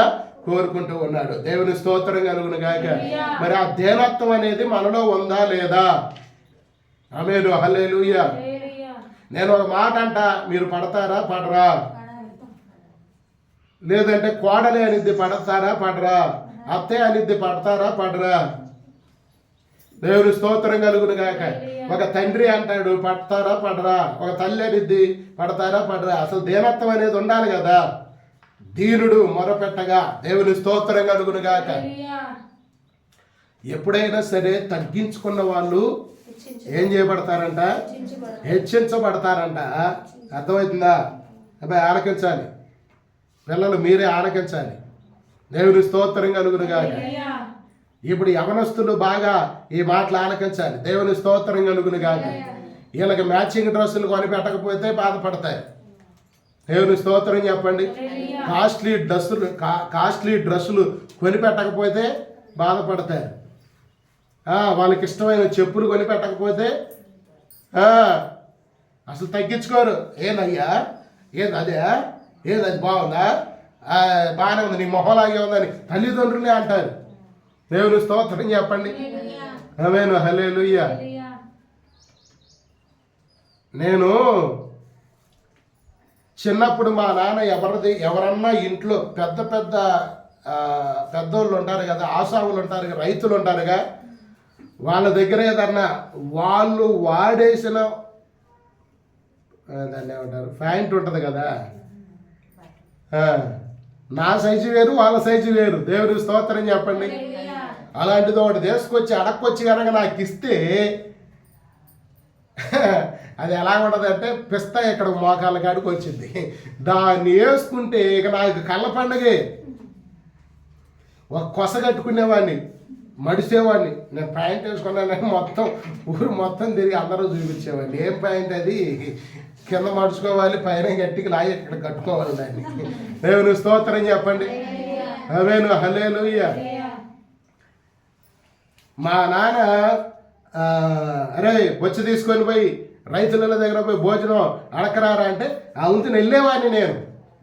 కోరుకుంటూ ఉన్నాడు. దేవుని స్తోత్రం కలుగును గాక. మరి ఆ దేనత్వం అనేది మనలో ఉందా లేదా? ఆమేన్. హల్లెలూయా. నేను ఒక మాట అంట, మీరు పడతారా పడరా? లేదంటే కోడలే అనిద్ది, పడతారా పడరా? అత్తే అనిద్ది, పడతారా పడరా? దేవుని స్తోత్రం కలుగును గాక. ఒక తండ్రి అంటాడు, పడతారా పడరా? ఒక తల్లి అనిద్ది, పడతారా పడరా? అసలు దీనత్వం అనేది ఉండాలి కదా. దీనుడు మొరపెట్టగా. దేవుని స్తోత్రం కలుగును గాక. ఎప్పుడైనా సరే తగ్గించుకున్న వాళ్ళు ఏం చేయబడతారంట? హెచ్చించబడతారంట. అర్థమవుతుందా? అబ్బాయి ఆలకించాలి, పిల్లలు మీరే ఆలకించాలి. దేవుని స్తోత్రం కలుగును గాక. ఇప్పుడు యవనస్తులు బాగా ఈ మాటలు ఆలకించాలి. దేవుని స్తోత్రం కలుగును గాక. వీళ్ళకి మ్యాచింగ్ డ్రెస్సులు కొని పెట్టకపోతే బాధపడతాయి. దేవుని స్తోత్రం చెప్పండి. కాస్ట్లీ డ్రెస్సులు కొని పెట్టకపోతే బాధపడతారు. వాళ్ళకి ఇష్టమైన చెప్పులు కొని పెట్టకపోతే అసలు తగ్గించుకోరు. ఏదయ్యా, ఏది బాగుందా, బాగానే ఉంది, నీ మొహలాగే ఉందని తల్లిదండ్రులే అంటారు. దేవుని స్తోత్రం చెప్పండి. ఆమేన్, హల్లెలూయా. నేను చిన్నప్పుడు మా నాన్న ఎవరన్నా ఇంట్లో పెద్దోళ్ళు ఉంటారు కదా, ఆసావులు ఉంటారు కదా, రైతులు ఉంటారుగా, వాళ్ళ దగ్గర ఏదన్నా వాళ్ళు వాడేసిన దాన్ని ఏమంటారు, ప్యాంట్ ఉంటుంది కదా, నా సైజు వేరు వాళ్ళ సైజు వేరు. దేవునికి స్తోత్రం చెప్పండి. అలాంటిది ఒకటి తీసుకొచ్చి అడక్కొచ్చి కనుక నాకు ఇస్తే అది ఎలా ఉండదంటే పిస్తా ఇక్కడ మోకాళ్ళ కాడికి వచ్చింది. దాన్ని వేసుకుంటే ఇక నాకు కళ్ళ పండగే. ఒక కొస కట్టుకునేవాడిని, మడిసేవాడిని. నేను ప్యాంట్ వేసుకున్నానని ఊరు మొత్తం తిరిగి అందరూ చూపించేవాడిని. ఏం ప్యాంట్ అది, కింద మడుచుకోవాలి, పైన గట్టికి లాగి ఇక్కడ కట్టుకోవాలి దాన్ని. దేవుని స్తోత్రం చెప్పండి. ఆమేన్, హల్లెలూయా. మా నాన్న అరే బొచ్చు తీసుకొని పోయి రైతుల దగ్గర పోయి భోజనం అడకరారా అంటే అవుతుని వెళ్ళేవాడిని. నేను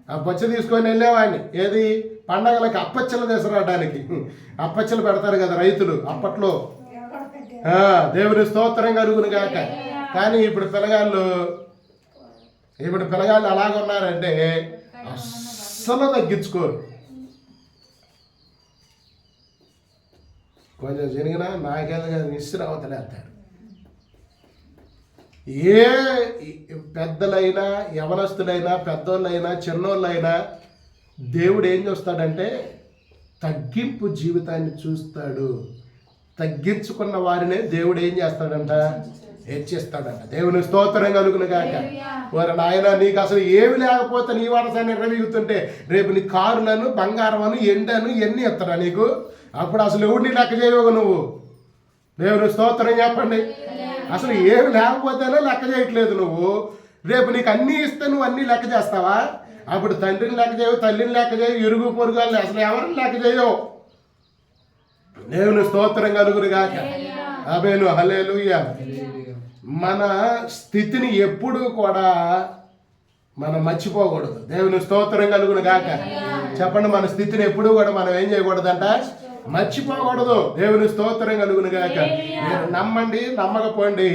ఆ బొచ్చు తీసుకొని వెళ్ళేవాడిని. ఏది, పండగలకి అప్పచ్చలు తీసుకురావడానికి. అప్పచ్చలు పెడతారు కదా రైతులు అప్పట్లో. దేవుని స్తోత్రం కలుగును గాక. కానీ ఇప్పుడు పిల్లగాళ్ళు అలాగున్నారంటే అస్సలు తగ్గించుకోరు. కొంచెం జరిగినా నాకేదో నిశ్చిరావతలేస్తారు. ఏ పెద్దలైనా, యవనస్తులైనా, పెద్దోళ్ళైనా, చిన్నోళ్ళైనా దేవుడు ఏం చూస్తాడంటే తగ్గింపు జీవితాన్ని చూస్తాడు. తగ్గించుకున్న వారినే దేవుడు ఏం చేస్తాడంట, హెచ్చిస్తాడంట. దేవుని స్తోత్రం కలుగును గాక. వారు నాయన, నీకు అసలు ఏమి లేకపోతే నీ వారసాన్ని నిర్వహిస్తుంటే రేపు నీ కారులను, బంగారమను, ఎండను ఎన్ని ఎత్తడా నీకు? అప్పుడు అసలు ఎవడిని లెక్క చేయవు నువ్వు. దేవుని స్తోత్రం చెప్పండి. అసలు ఏమి లేకపోతేనే లెక్క చేయట్లేదు నువ్వు. రేపు నీకు అన్నీ ఇస్తే నువ్వు అన్నీ లెక్క చేస్తావా? అప్పుడు తండ్రిని లెక్క చేయవు, తల్లిని లెక్క చేయవు, ఇరుగు పొరుగు వాళ్ళని అసలు ఎవరిని లెక్క చేయవు. దేవుని స్తోత్రం కలుగును గాక. ఆమేన్, హల్లెలూయా. మన స్థితిని ఎప్పుడూ కూడా మనం మర్చిపోకూడదు. దేవుని స్తోత్రం కలుగును గాక. చెప్పండి, మన స్థితిని ఎప్పుడూ కూడా మనం ఏం చేయకూడదంట, మర్చిపోకూడదు. దేవుని స్తోత్రం కలుగును గాక. మీరు నమ్మండి, నమ్మకపోండి,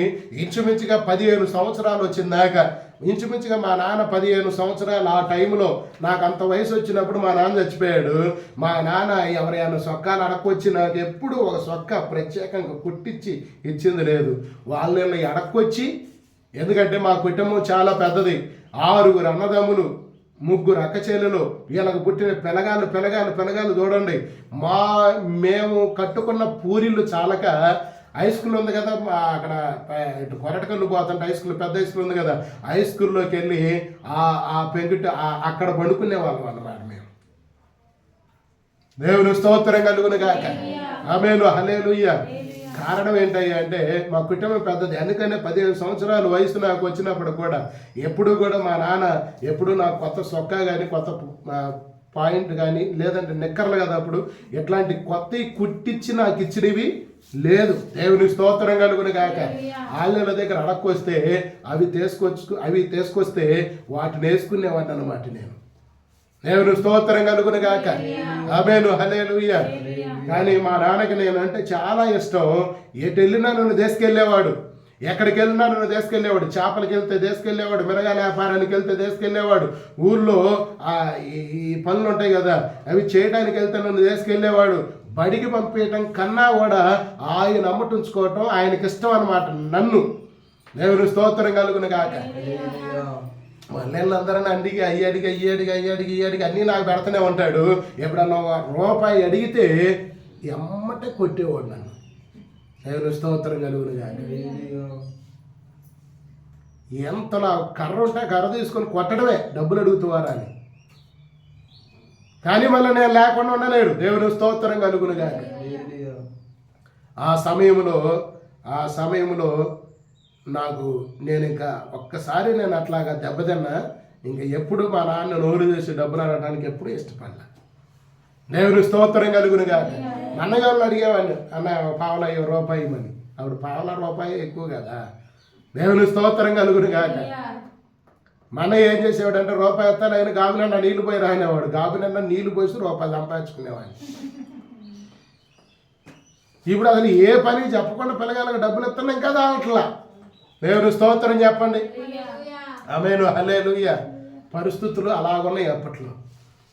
ఇంచుమించుగా 15 సంవత్సరాలు వచ్చిందాక, ఇంచుమించుగా మా నాన్న 15 సంవత్సరాలు ఆ టైంలో నాకు అంత వయసు వచ్చినప్పుడు మా నాన్న చచ్చిపోయాడు. మా నాన్న ఎవరైనా సొక్కాలు అడక్కొచ్చి నాకు ఎప్పుడు ఒక సొక్క ప్రత్యేకంగా కుట్టించి ఇచ్చింది లేదు. వాళ్ళని అడక్కొచ్చి, ఎందుకంటే మా కుటుంబం చాలా పెద్దది, 6 అన్నదమ్ములు, 3 అక్క చెల్లెలు, వీళ్ళకు పుట్టిన పెనగాలు చూడండి. మేము కట్టుకున్న పూరిళ్ళు చాలక హై స్కూల్ ఉంది కదా అక్కడ, ఇటు కొరటకల్లు పోతుంటే హై స్కూల్, పెద్ద హై స్కూల్ ఉంది కదా, హై స్కూల్లోకి వెళ్ళి ఆ పెంకుటి అక్కడ పండుకునే వాళ్ళం అన్నమాట మేము. దేవుని స్తోత్రం కలుగును గాక. ఆమేన్, హల్లెలూయా. కారణం ఏంటయ్యా అంటే మా కుటుంబం పెద్దది. అందుకనే 15 సంవత్సరాల వయసు నాకు వచ్చినప్పుడు కూడా ఎప్పుడు కూడా మా నాన్న ఎప్పుడు నాకు కొత్త సొక్కా కానీ, కొత్త పాయింట్ కానీ, లేదంటే నిక్కర్లు కదా అప్పుడు, ఎట్లాంటి కొత్త కుట్టించి నాకు ఇచ్చినవి లేదు. దేవుని స్తోత్రం కలుగును గాక. ఆళ్ళ దగ్గర అడక్కొస్తే అవి తీసుకొస్తే వాటిని వేసుకునేవాడిని అన్నమాట నేను. దేవుని స్తోత్రం కలుగును గాక. ఆమేన్, హల్లెలూయా. కానీ మా నాన్నకి నేనంటే చాలా ఇష్టం. ఎటు వెళ్ళినా నన్ను తీసుకెళ్ళేవాడు, ఎక్కడికి వెళ్ళినా నన్ను తీసుకెళ్ళేవాడు. చేపలకి వెళ్తే తీసుకెళ్ళేవాడు, మిరగాల వ్యాపారానికి వెళ్తే తీసుకెళ్ళేవాడు, ఊళ్ళో ఈ పనులు ఉంటాయి కదా అవి చేయడానికి వెళ్తే నన్ను తీసుకెళ్ళేవాడు. బడికి పంపించడం కన్నా కూడా ఆయన అమ్మటుంచుకోవటం ఆయనకి ఇష్టం అన్నమాట నన్ను. దేవుని స్తోత్రం కలుగును గాక. మళ్ళీళ్ళందరూ అయ్యాడికి అన్నీ నాకు పెడుతూనే ఉంటాడు. ఎప్పుడన్నా రూపాయి అడిగితే ఎమ్మటే కొట్టేవాడు నన్ను. దేవుని స్తోత్రం కలుగును గాక. ఎంతలా కర్ర ఉంటే కర్ర తీసుకొని కొట్టడమే, డబ్బులు అడుగుతావారా అని. కానీ మళ్ళీ నేను లేకుండా ఉండలేడు. దేవుని స్తోత్రం కలుగును గాక. ఆ సమయంలో నేను ఇంకా ఒక్కసారి నేను అట్లాగా దెబ్బతిన్నా. ఇంకా ఎప్పుడు మా నాన్న నోరు చేసి డబ్బులు అనడానికి ఎప్పుడు ఇష్టపడలే. దేవుని స్తోత్రం కలుగును గాక. అన్నగారులు అడిగేవాడిని, అన్న పావలా రూపాయి ఇవ్వమని. అప్పుడు పావలా రూపాయి ఎక్కువ కదా. దేవుని స్తోత్రం కలుగును గాక. మన ఏం చేసేవాడు అంటే రూపాయి ఎత్తాను, ఆయన గాబునన్నా నీళ్లు పోయి రాయినవాడు. గాబునన్నా నీళ్లు పోసి రూపాయలు సంపాదించుకునేవాడిని. ఇప్పుడు అసలు ఏ పని చెప్పకుండా పిల్లగాళ్ళకి డబ్బులు ఇస్తున్నా ఇంకా దావట్లా. దేవుని స్తోత్రం చెప్పండి. ఆమేను హల్లెలూయా. పరిస్థితులు అలాగున్నాయి అప్పట్లో.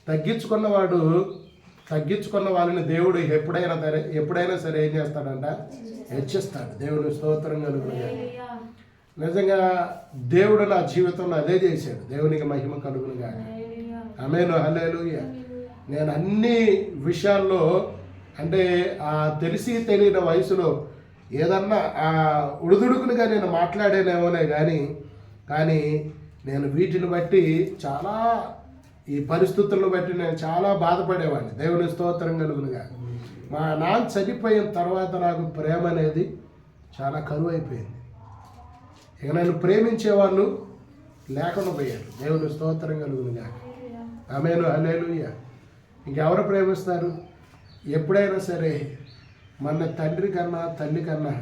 తగ్గించుకున్న వాళ్ళని దేవుడు ఎప్పుడైనా సరే ఏం చేస్తాడంట? హెచ్చిస్తాడు. దేవుని స్తోత్రం కలుగునుగా. నిజంగా దేవుడు నా జీవితంలో అదే చేశాడు. దేవునికి మహిమ కలుగునుగా. ఆమేను హల్లెలూయా. నేను అన్ని విషయాల్లో అంటే తెలిసి తెలియని వయసులో ఏదన్నా ఉడుదుడుకునిగా నేను మాట్లాడేనేమోనే కానీ నేను వీటిని బట్టి చాలా, ఈ పరిస్థితులను బట్టి నేను చాలా బాధపడేవాడిని. దేవుని స్తోత్రం కలుగునుగా. మా నాన్న చనిపోయిన తర్వాత నాకు ప్రేమ అనేది చాలా కరువు అయిపోయింది. ఇక నన్ను ప్రేమించేవాళ్ళు లేకుండా పోయారు. దేవుని స్తోత్రం కలుగునుగా. ఆమేను హల్లెలూయా. ఇంకెవరు ప్రేమిస్తారు? ఎప్పుడైనా సరే మన తండ్రి కన్నా తల్లి కన్నా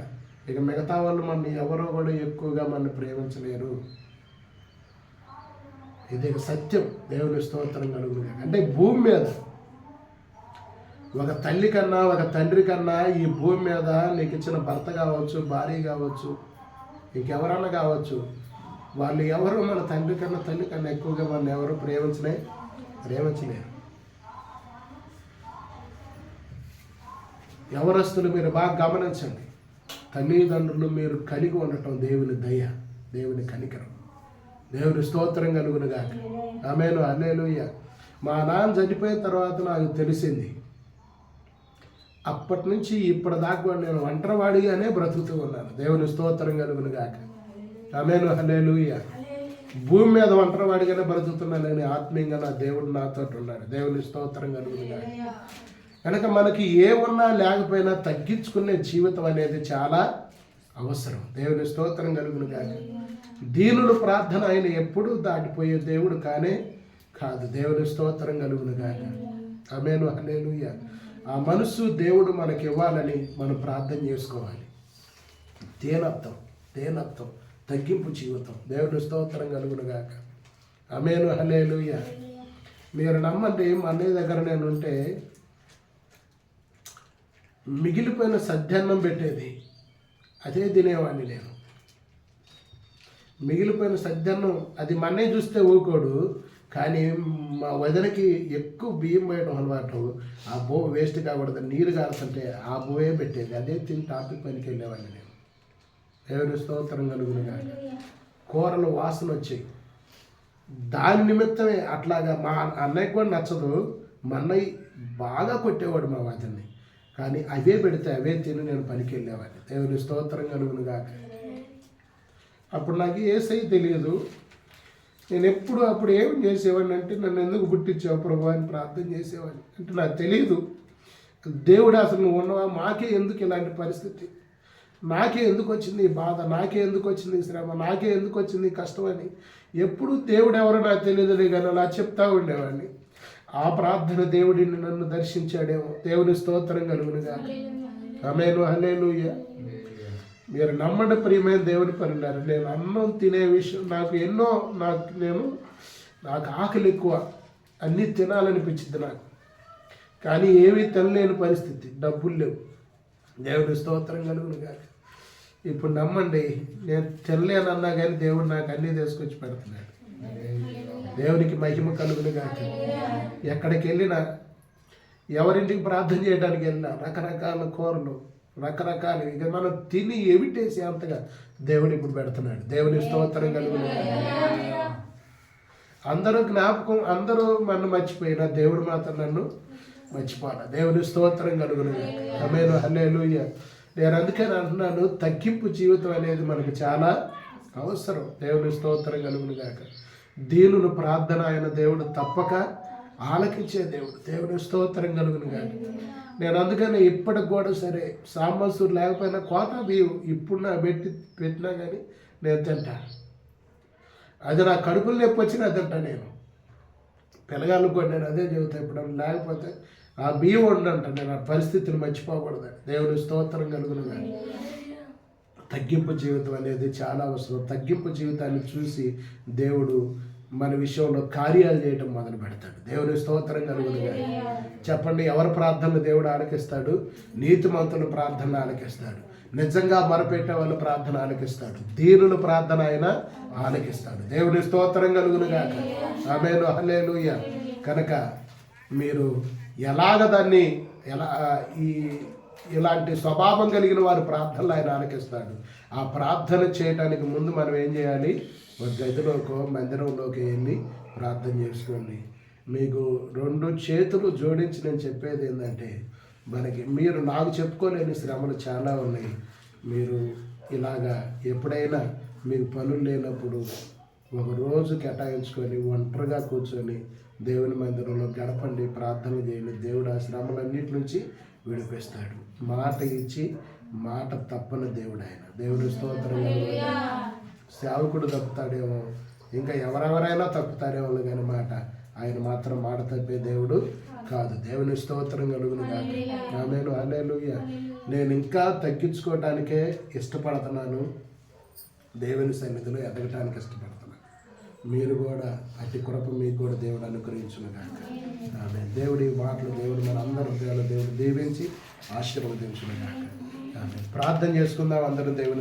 ఇక మిగతా వాళ్ళు మన ఎవరో కూడా ఎక్కువగా మన ప్రేమించలేరు. ఇది సత్యం. దేవుని స్తోత్రం కలుగునుగా. అంటే భూమి మీద ఒక తల్లి కన్నా ఒక తండ్రి కన్నా ఈ భూమి మీద నీకు ఇచ్చిన భర్త కావచ్చు, భార్య కావచ్చు, ఇంకెవరన్నా కావచ్చు, వాళ్ళు ఎవరు మన తండ్రి కన్నా తల్లి కన్నా ఎక్కువగా మన ఎవరు ప్రేమించలేరు. యవనస్తులు మీరు బాగా గమనించండి. తల్లిదండ్రులు మీరు కలిగి ఉండటం దేవుని దయ, దేవుని కనికరం. దేవుని స్తోత్రం కలుగునుగా. ఆమేను హల్లెలూయా. మా నాన్న చనిపోయిన తర్వాత నాకు తెలిసింది, అప్పటి నుంచి ఇప్పటిదాకా నేను ఒంటరివాడిగానే బ్రతుకుతూ ఉన్నాను. దేవుని స్తోత్రం కలుగునుగా. ఆమేను హల్లెలూయా. భూమి మీద ఒంటరివాడిగానే బ్రతుకుతున్నానని ఆత్మీయంగా నా దేవుడు నాతో ఉన్నాడు. దేవుని స్తోత్రం కలుగునుగా. కనుక మనకి ఏ ఉన్నా లేకపోయినా తగ్గించుకునే జీవితం అనేది చాలా అవసరం. దేవుని స్తోత్రం కలుగునుగా. దీనుల ప్రార్థన ఆయన ఎప్పుడూ దాటిపోయే దేవుడు కాదు. దేవుని స్తోత్రం కలుగునుగా. ఆమేను హల్లెలూయా. ఆ మనసు దేవుడు మనకి ఇవ్వాలని మనం ప్రార్థన చేసుకోవాలి. దేనత్వం తగ్గింపు జీవితం. దేవుని స్తోత్రం కలుగునుగా. ఆమేను హల్లెలూయా. మీరు నమ్మండి, మా అన్నయ్య దగ్గర నేను ఉంటే మిగిలిపోయిన సద్యాన్నం పెట్టేది అదే తినేవాడిని నేను. మిగిలిపోయిన సద్యాన్నం అది మా అన్నయ్య చూస్తే ఊకోడు, కానీ మా వదినకి ఎక్కువ బియ్యం వేయడం అలవాటు. ఆ బో వేస్ట్ కాకూడదు, నీరు కారుతుంటే ఆ బోయే పెట్టేది, అదే తిని టాపిక్ పనికి వెళ్ళేవాడిని నేను. దేవుని స్తోత్రం కలుగునుగా. కూరలు వాసన వచ్చాయి. దాని నిమిత్తమే అట్లాగా మా అన్నయ్య కూడా నచ్చదు. మా అన్నయ్య బాగా కొట్టేవాడు మా వదిన్ని, కానీ అవే పెడితే అవే తిని నేను పనికి వెళ్ళేవాడిని. దేవుని స్తోత్రం కలుగునుగా. అప్పుడు నాకు యేసయ్య తెలియదు. నేను అప్పుడు ఏం చేసేవాడిని అంటే, నన్ను ఎందుకు పుట్టించావు ప్రభు అని ప్రార్థన చేసేవాడిని. అంటే నాకు తెలియదు దేవుడు అసలు నువ్వు ఉన్నవా, మాకే ఎందుకు ఇలాంటి పరిస్థితి, నాకే ఎందుకు వచ్చింది ఈ బాధ, నాకే ఎందుకు వచ్చింది శ్రమ, నాకే ఎందుకు వచ్చింది కష్టం అని ఎప్పుడు దేవుడు ఎవరో నాకు తెలియదులే కానీ అలా చెప్తా ఉండేవాడిని. ఆ ప్రార్థన దేవుడిని నన్ను దర్శించాడేమో. దేవుని స్తోత్రం కలుగునుగా. ఆమేను హల్లెలూయా. మీరు నమ్మండి ప్రియమైన దేవుని పనులారు. నేను అన్నం తినే విషయం నాకు ఆకలి ఎక్కువ, అన్నీ తినాలనిపించింది నాకు, కానీ ఏమీ తినలేని పరిస్థితి, డబ్బులు లేవు. దేవుని స్తోత్రం కలుగునుగా. ఇప్పుడు నమ్మండి, నేను తినలేనన్నా కానీ దేవుడు నాకు అన్నీ తీసుకొచ్చి పెడుతున్నాడు. దేవునికి మహిమ కలుగునుగా. ఎక్కడికి వెళ్ళినా, ఎవరింటికి ప్రార్థన చేయడానికి వెళ్ళినా రకరకాల కూరలు, రకరకాలు ఇక మనం తిని ఎవిటేసి అంతగా దేవుడు ఇప్పుడు పెడుతున్నాడు. దేవుని స్తోత్రం కలుగునుగా. అందరూ నన్ను మర్చిపోయినా దేవుడు మాత్రం నన్ను మర్చిపోవాలి. దేవుని స్తోత్రం కలుగునుగా. ఆమేను హల్లెలూయా. నేను అందుకని అంటున్నాను, తగ్గింపు జీవితం అనేది మనకు చాలా అవసరం. దేవుని స్తోత్రం కలుగునుగా. దీనుల ప్రార్థన ఆయన దేవుడు తప్పక ఆలకించే దేవుడు. దేవుని స్తోత్రం కలుగునుగా. నేను అందుకని ఇప్పటికి కూడా సరే సాంబసూరు లేకపోయినా కోత బియ్యం ఇప్పుడు నా పెట్టినా కానీ నేను తింటాను. అది నా కడుపులు నొప్పి వచ్చినా తింటా. నేను పిల్లగాళ్ళకు కూడా నేను అదే చెబుతాను, ఇప్పుడు లేకపోతే ఆ బియ్యం వండంట. నేను ఆ పరిస్థితిని మర్చిపోకూడదు. దేవుని స్తోత్రం కలుగునుగా. తగ్గింపు జీవితం అనేది చాలా అవసరం. తగ్గింపు జీవితాన్ని చూసి దేవుడు మన విషయంలో కార్యాలు చేయటం మొదలు పెడతాడు. దేవుని స్తోత్రం కలుగునుగా. చెప్పండి, ఎవరి ప్రార్థనలు దేవుడు ఆలకిస్తాడు? నీతిమంతుల ప్రార్థన ఆలకిస్తాడు. నిజంగా మొరపెట్టే వాళ్ళ ప్రార్థన ఆలకిస్తాడు. దీనుల ప్రార్థన ఆయన ఆలకిస్తాడు. దేవుని స్తోత్రం కలుగునుగా. ఆమేను, హల్లెలూయా. కనుక మీరు ఎలాగ దాన్ని ఇలాంటి స్వభావం కలిగిన వారి ప్రార్థనలు ఆయన ఆలకిస్తాడు. ఆ ప్రార్థన చేయడానికి ముందు మనం ఏం చేయాలి? ఒక గదిలోకో మందిరంలోకి వెళ్ళి ప్రార్థన చేసుకోండి. మీకు 2 చేతులు జోడించి నేను చెప్పేది ఏంటంటే, మీరు నాకు చెప్పుకోలేని శ్రమలు చాలా ఉన్నాయి. మీరు ఇలాగా ఎప్పుడైనా మీకు పనులు లేనప్పుడు ఒక రోజు కేటాయించుకొని ఒంటరిగా కూర్చొని దేవుని మందిరంలో గడపండి, ప్రార్థన చేయండి. దేవుడు ఆ శ్రమలన్నిటి నుంచి విడిపిస్తాడు. మాట ఇచ్చి మాట తప్పని దేవుడు ఆయన. దేవుని స్తోత్రం. సేవకుడు తప్పుతాడేమో, ఇంకా ఎవరెవరైనా తప్పుతారేమో కానీ ఆయన మాత్రం మాట తప్పే దేవుడు కాదు. దేవుని స్తోత్రం కలుగును కాక. ఆమేను, హల్లెలూయా. నేను ఇంకా తగ్గించుకోవటానికే ఇష్టపడుతున్నాను, దేవుని సన్నిధిలో ఎదగటానికి ఇష్టపడుతున్నాను. మీరు కూడా అతి కృప మీకు కూడా దేవుడు అనుగ్రహించును కాక. ఆమె దేవుడి మాటలు దేవుడు మన అందరూ దేవుడు దీవించి ఆశీర్వదించును కాక. ఆమె ప్రార్థన చేసుకుందాం అందరూ. దేవుని